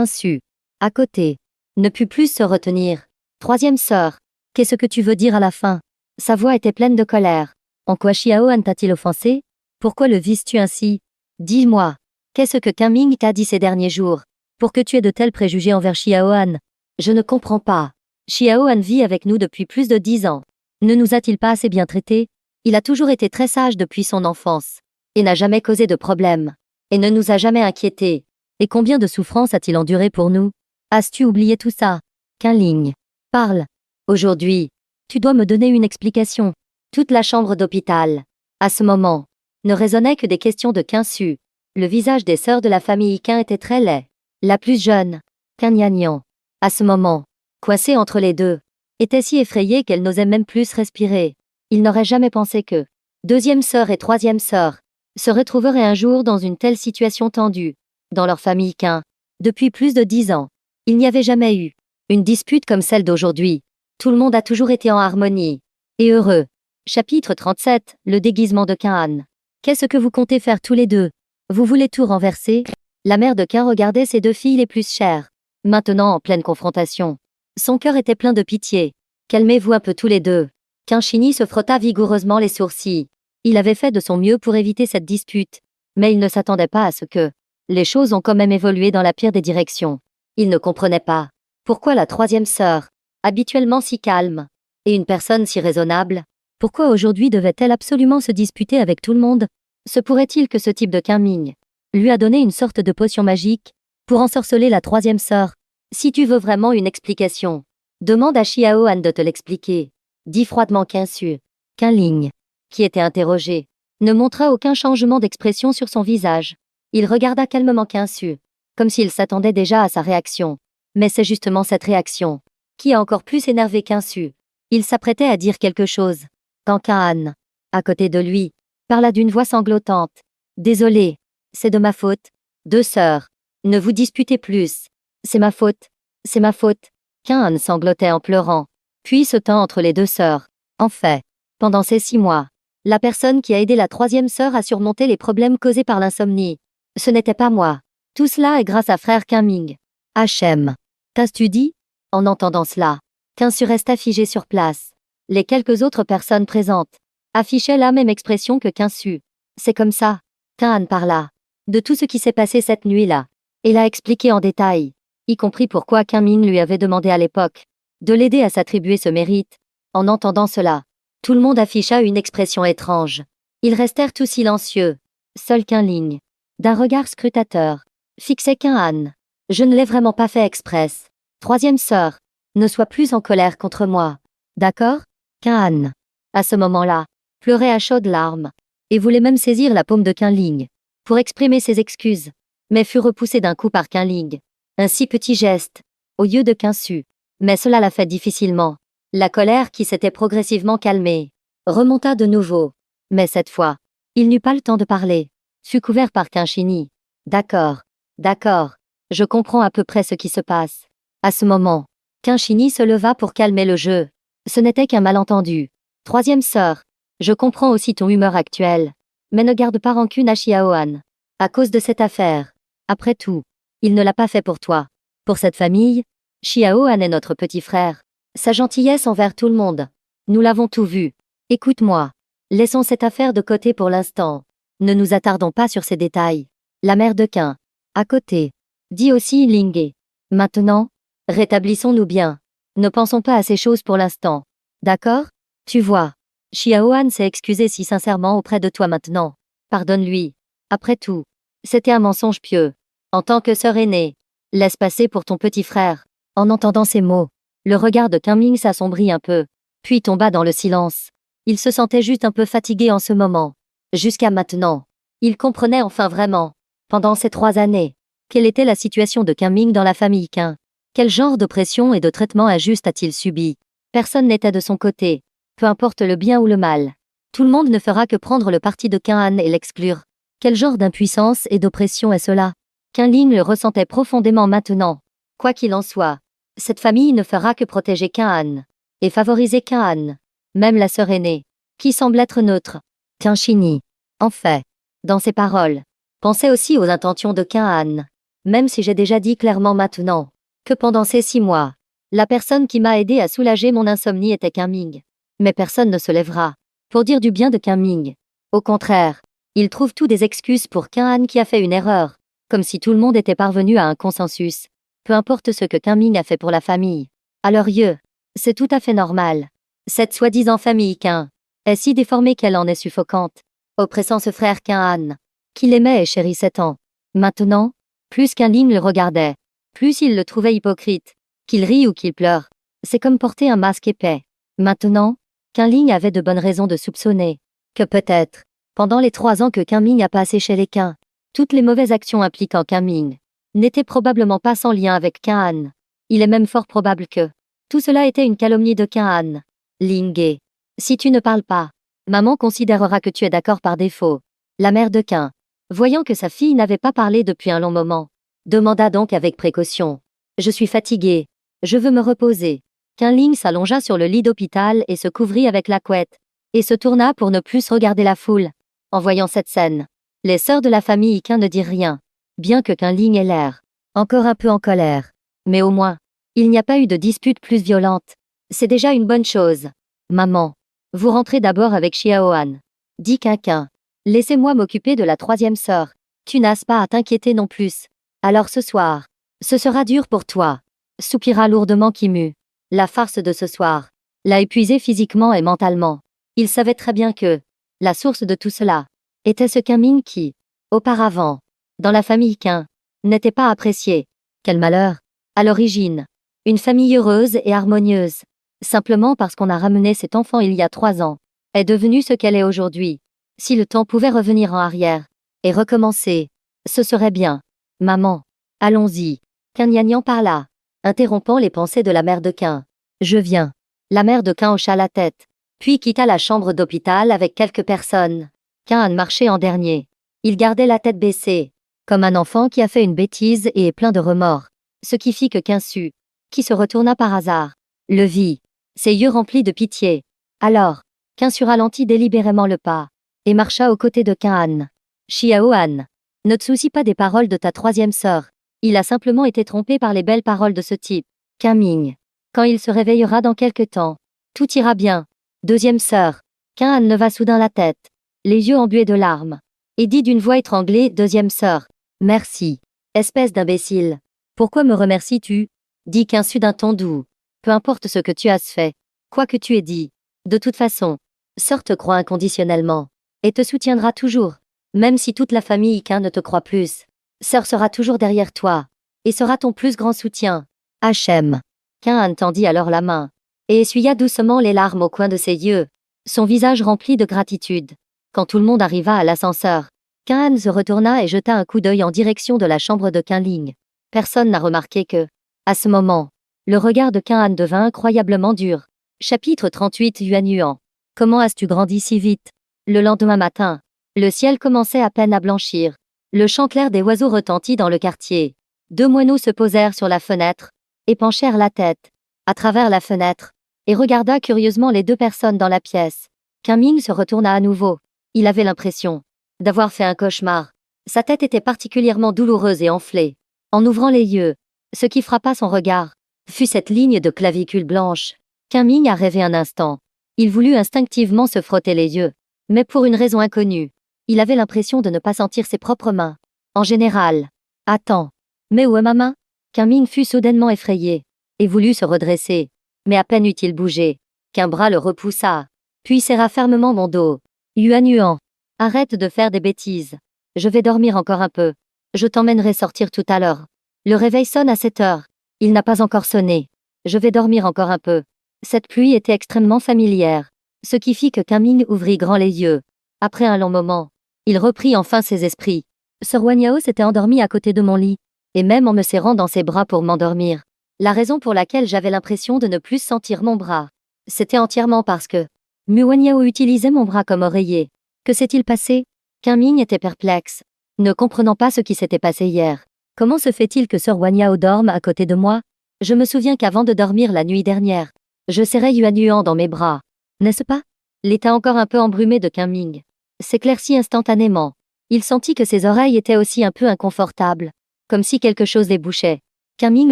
Su, à côté, ne put plus se retenir. Troisième sœur, qu'est-ce que tu veux dire à la fin? Sa voix était pleine de colère. En quoi Xiaohan t'a-t-il offensé? Pourquoi le vises-tu ainsi? Dis-moi, qu'est-ce que Ming t'a dit ces derniers jours, pour que tu aies de tels préjugés envers Xiaohan? Je ne comprends pas. Xiaohan vit avec nous depuis plus de 10 ans. Ne nous a-t-il pas assez bien traités? Il a toujours été très sage depuis son enfance, et n'a jamais causé de problème, et ne nous a jamais inquiétés. Et combien de souffrances a-t-il enduré pour nous? As-tu oublié tout ça? Ling, parle. Aujourd'hui, tu dois me donner une explication. Toute la chambre d'hôpital, à ce moment, ne résonnait que des questions de Su. Le visage des sœurs de la famille Qin était très laid. La plus jeune, Yanyan, à ce moment, coincée entre les deux, était si effrayée qu'elle n'osait même plus respirer. Il n'aurait jamais pensé que deuxième sœur et troisième sœur se retrouveraient un jour dans une telle situation tendue, dans leur famille Qin. Depuis plus de 10 ans, il n'y avait jamais eu une dispute comme celle d'aujourd'hui. Tout le monde a toujours été en harmonie et heureux. Chapitre 37, le déguisement de Qin. Qu'est-ce que vous comptez faire tous les deux? Vous voulez tout renverser? La mère de Qin regardait ses deux filles les plus chères, maintenant en pleine confrontation. Son cœur était plein de pitié. Calmez-vous un peu tous les deux. Qin Shini se frotta vigoureusement les sourcils. Il avait fait de son mieux pour éviter cette dispute, mais il ne s'attendait pas à ce que les choses ont quand même évolué dans la pire des directions. Il ne comprenait pas pourquoi la troisième sœur, habituellement si calme, et une personne si raisonnable, pourquoi aujourd'hui devait-elle absolument se disputer avec tout le monde? Se pourrait-il que ce type de Qin Ming lui a donné une sorte de potion magique pour ensorceler la troisième sœur? Si tu veux vraiment une explication, demande à Xiao Han de te l'expliquer, dit froidement Qin Su. Qin Ling, qui était interrogé, ne montra aucun changement d'expression sur son visage. Il regarda calmement Qin Su, comme s'il s'attendait déjà à sa réaction. Mais c'est justement cette réaction qui a encore plus énervé Qin Su. Il s'apprêtait à dire quelque chose, quand Qin Han, à côté de lui, parla d'une voix sanglotante. Désolé, c'est de ma faute. Deux sœurs, ne vous disputez plus. C'est ma faute, c'est ma faute. Qin Han sanglotait en pleurant, puis se tint entre les deux sœurs. En fait, pendant ces 6 mois, la personne qui a aidé la troisième sœur à surmonter les problèmes causés par l'insomnie, ce n'était pas moi. Tout cela est grâce à frère Qin Ming. HM. T'as-tu dit? En entendant cela, Qin Su resta figé sur place. Les quelques autres personnes présentes affichaient la même expression que Qin Su. C'est comme ça. Qin Han parla de tout ce qui s'est passé cette nuit-là, et l'a expliqué en détail, y compris pourquoi Qin Ming lui avait demandé à l'époque de l'aider à s'attribuer ce mérite. En entendant cela, tout le monde afficha une expression étrange. Ils restèrent tous silencieux. Seul Qin Ling, d'un regard scrutateur, fixait Qin Han. Je ne l'ai vraiment pas fait express. Troisième sœur, ne sois plus en colère contre moi. D'accord? Qin Han, à ce moment-là, pleurait à chaudes larmes, et voulait même saisir la paume de Qin Ling pour exprimer ses excuses, mais fut repoussé d'un coup par Qin Ling. Un si petit geste, au lieu de Qin Su. Mais cela l'a fait difficilement. La colère qui s'était progressivement calmée remonta de nouveau. Mais cette fois, il n'eut pas le temps de parler. Fut couvert par Qin Shini. D'accord, d'accord, je comprends à peu près ce qui se passe. À ce moment, Qin Shini se leva pour calmer le jeu. Ce n'était qu'un malentendu. Troisième sœur, je comprends aussi ton humeur actuelle. Mais ne garde pas rancune à Xiao Han. À cause de cette affaire. Après tout, il ne l'a pas fait pour toi. Pour cette famille, Xiao Han est notre petit frère. Sa gentillesse envers tout le monde. Nous l'avons tout vu. Écoute-moi. Laissons cette affaire de côté pour l'instant. Ne nous attardons pas sur ces détails. La mère de Qin, à côté, dit aussi Lingge. Maintenant, rétablissons-nous bien. Ne pensons pas à ces choses pour l'instant. D'accord? Tu vois, Xiao Han s'est excusé si sincèrement auprès de toi maintenant. Pardonne-lui. Après tout, c'était un mensonge pieux. En tant que sœur aînée, laisse passer pour ton petit frère. En entendant ces mots, le regard de Qin Ming s'assombrit un peu, puis tomba dans le silence. Il se sentait juste un peu fatigué en ce moment. Jusqu'à maintenant, il comprenait enfin vraiment, pendant ces 3 années, quelle était la situation de Qin Ming dans la famille Qin. Quel genre d'oppression et de traitement injuste a-t-il subi? Personne n'était de son côté, peu importe le bien ou le mal. Tout le monde ne fera que prendre le parti de Qin Han et l'exclure. Quel genre d'impuissance et d'oppression est cela? Qin Ling le ressentait profondément maintenant. Quoi qu'il en soit, cette famille ne fera que protéger Qin Han et favoriser Qin Han, même la sœur aînée, qui semble être neutre. Qin Shini, en fait, dans ses paroles, pensait aussi aux intentions de Qin Han, même si j'ai déjà dit clairement maintenant que pendant ces 6 mois, la personne qui m'a aidé à soulager mon insomnie était Qin Ming. Mais personne ne se lèvera pour dire du bien de Qin Ming. Au contraire, il trouve tout des excuses pour Qin Han qui a fait une erreur, comme si tout le monde était parvenu à un consensus. Peu importe ce que Qin Ming a fait pour la famille. À leurs yeux, c'est tout à fait normal. Cette soi-disant famille Qin est si déformée qu'elle en est suffocante, oppressant ce frère Qin Han, qu'il aimait et chérissait tant. Maintenant, plus Qin Ling le regardait, plus il le trouvait hypocrite. Qu'il rit ou qu'il pleure, c'est comme porter un masque épais. Maintenant, Qin Ling avait de bonnes raisons de soupçonner que peut-être, pendant les 3 ans que Qin Ming a passé chez les Qin, toutes les mauvaises actions impliquant Qin Ming n'étaient probablement pas sans lien avec Qin Han. Il est même fort probable que tout cela était une calomnie de Qin Han. Lingge, si tu ne parles pas, maman considérera que tu es d'accord par défaut. La mère de Qin, voyant que sa fille n'avait pas parlé depuis un long moment, demanda donc avec précaution. Je suis fatiguée. Je veux me reposer. Qin Ling s'allongea sur le lit d'hôpital et se couvrit avec la couette, et se tourna pour ne plus regarder la foule. En voyant cette scène, Les sœurs de la famille Qin ne dirent rien, bien que Ling ait l'air encore un peu en colère. Mais au moins, il n'y a pas eu de dispute plus violente. C'est déjà une bonne chose. Maman, vous rentrez d'abord avec Xiaoan, dit Qin. Laissez-moi m'occuper de la troisième sœur. Tu n'as pas à t'inquiéter non plus. Alors ce soir, ce sera dur pour toi. Soupira lourdement Kimu. La farce de ce soir l'a épuisé physiquement et mentalement. Il savait très bien que la source de tout cela était ce Ming qui, auparavant, dans la famille Qin, n'était pas apprécié. Quel malheur! À l'origine, une famille heureuse et harmonieuse, simplement parce qu'on a ramené cet enfant il y a 3 ans, est devenue ce qu'elle est aujourd'hui. Si le temps pouvait revenir en arrière et recommencer, ce serait bien. Maman, allons-y. Qin parla, interrompant les pensées de la mère de Qin. Je viens. La mère de Qin hocha la tête, puis quitta la chambre d'hôpital avec quelques personnes. Qin marchait en dernier. Il gardait la tête baissée, comme un enfant qui a fait une bêtise et est plein de remords. Ce qui fit que Qin sut, qui se retourna par hasard, le vit, ses yeux remplis de pitié. Alors, Qin ralentit délibérément le pas, et marcha aux côtés de Qin. Xiaoan, ne te soucie pas des paroles de ta troisième sœur. Il a simplement été trompé par les belles paroles de ce type. Ming. Quand il se réveillera dans quelque temps, tout ira bien. Deuxième sœur. Qin leva soudain la tête, les yeux embués de larmes, et dit d'une voix étranglée, deuxième sœur. Merci. Espèce d'imbécile. Pourquoi me remercies-tu? Dit Qin d'un ton doux. Peu importe ce que tu as fait, quoi que tu aies dit. De toute façon, sœur te croit inconditionnellement, et te soutiendra toujours. Même si toute la famille Qin ne te croit plus, sœur sera toujours derrière toi, et sera ton plus grand soutien. Hachem. Qin tendit alors la main, et essuya doucement les larmes au coin de ses yeux, son visage rempli de gratitude. Quand tout le monde arriva à l'ascenseur, Qin se retourna et jeta un coup d'œil en direction de la chambre de Ling. Personne n'a remarqué que, à ce moment, le regard de Qin devint incroyablement dur. Chapitre 38 Yuan. Comment as-tu grandi si vite? Le lendemain matin, le ciel commençait à peine à blanchir. Le chant clair des oiseaux retentit dans le quartier. 2 moineaux se posèrent sur la fenêtre, et penchèrent la tête, à travers la fenêtre, et regarda curieusement les 2 personnes dans la pièce. Ming se retourna à nouveau. Il avait l'impression d'avoir fait un cauchemar. Sa tête était particulièrement douloureuse et enflée. En ouvrant les yeux, ce qui frappa son regard fut cette ligne de clavicule blanche. Ming a rêvé un instant. Il voulut instinctivement se frotter les yeux, mais pour une raison inconnue. Il avait l'impression de ne pas sentir ses propres mains. En général. Attends. Mais où est ma main? Ming fut soudainement effrayé, et voulut se redresser. Mais à peine eut-il bougé, qu'un bras le repoussa, puis serra fermement mon dos. Yuan. Arrête de faire des bêtises. Je vais dormir encore un peu. Je t'emmènerai sortir tout à l'heure. Le réveil sonne à 7 heures. Il n'a pas encore sonné. Je vais dormir encore un peu. Cette pluie était extrêmement familière, ce qui fit que Ming ouvrit grand les yeux. Après un long moment, il reprit enfin ses esprits. Sœur Wanyao s'était endormie à côté de mon lit, et même en me serrant dans ses bras pour m'endormir. La raison pour laquelle j'avais l'impression de ne plus sentir mon bras, c'était entièrement parce que Wanyao utilisait mon bras comme oreiller. Que s'est-il passé? Ming était perplexe, ne comprenant pas ce qui s'était passé hier. Comment se fait-il que Sœur Wanyao dorme à côté de moi? Je me souviens qu'avant de dormir la nuit dernière, je serrais Yuan dans mes bras. N'est-ce pas? L'état encore un peu embrumé de Ming s'éclaircit instantanément. Il sentit que ses oreilles étaient aussi un peu inconfortables, comme si quelque chose les bouchait. Ming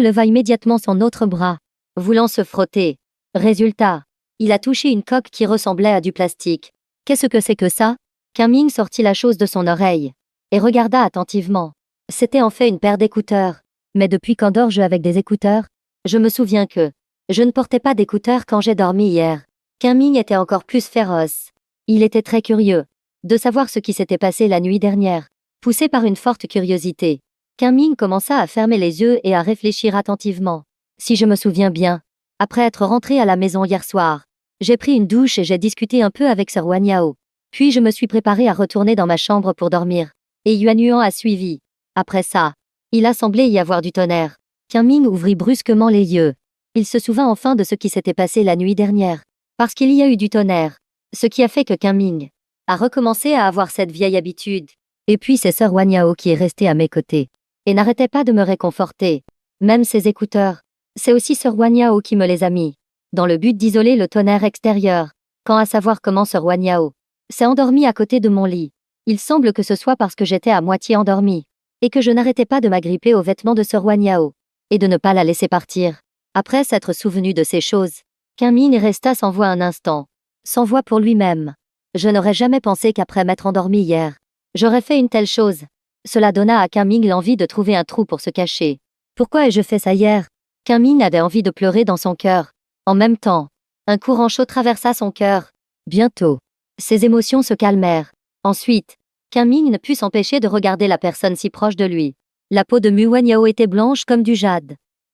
leva immédiatement son autre bras, voulant se frotter. Résultat, il a touché une coque qui ressemblait à du plastique. Qu'est-ce que c'est que ça? Ming sortit la chose de son oreille, et regarda attentivement. C'était en fait une paire d'écouteurs. Mais depuis quand dors-je avec des écouteurs? Je me souviens que je ne portais pas d'écouteurs quand j'ai dormi hier. Ming était encore plus féroce. Il était très curieux de savoir ce qui s'était passé la nuit dernière. Poussé par une forte curiosité, Ming commença à fermer les yeux et à réfléchir attentivement. Si je me souviens bien, après être rentré à la maison hier soir, j'ai pris une douche et j'ai discuté un peu avec Sœur Wanyao. Puis je me suis préparé à retourner dans ma chambre pour dormir. Et Yuan a suivi. Après ça, il a semblé y avoir du tonnerre. Ming ouvrit brusquement les yeux. Il se souvint enfin de ce qui s'était passé la nuit dernière. Parce qu'il y a eu du tonnerre. Ce qui a fait que Ming a recommencé à avoir cette vieille habitude. Et puis c'est Sœur Wanyao qui est restée à mes côtés. Et n'arrêtait pas de me réconforter. Même ses écouteurs. C'est aussi Sœur Wanyao qui me les a mis. Dans le but d'isoler le tonnerre extérieur. Quant à savoir comment Sœur Wanyao s'est endormie à côté de mon lit. Il semble que ce soit parce que j'étais à moitié endormie, et que je n'arrêtais pas de m'agripper aux vêtements de Sir Wanyao, et de ne pas la laisser partir. Après s'être souvenu de ces choses, Qingming resta sans voix un instant, sans voix pour lui-même. Je n'aurais jamais pensé qu'après m'être endormi hier, j'aurais fait une telle chose. Cela donna à Qingming l'envie de trouver un trou pour se cacher. Pourquoi ai-je fait ça hier? Qingming avait envie de pleurer dans son cœur. En même temps, un courant chaud traversa son cœur. Bientôt, ses émotions se calmèrent. Ensuite, Qingming ne put s'empêcher de regarder la personne si proche de lui. La peau de Mu Wanyao était blanche comme du jade.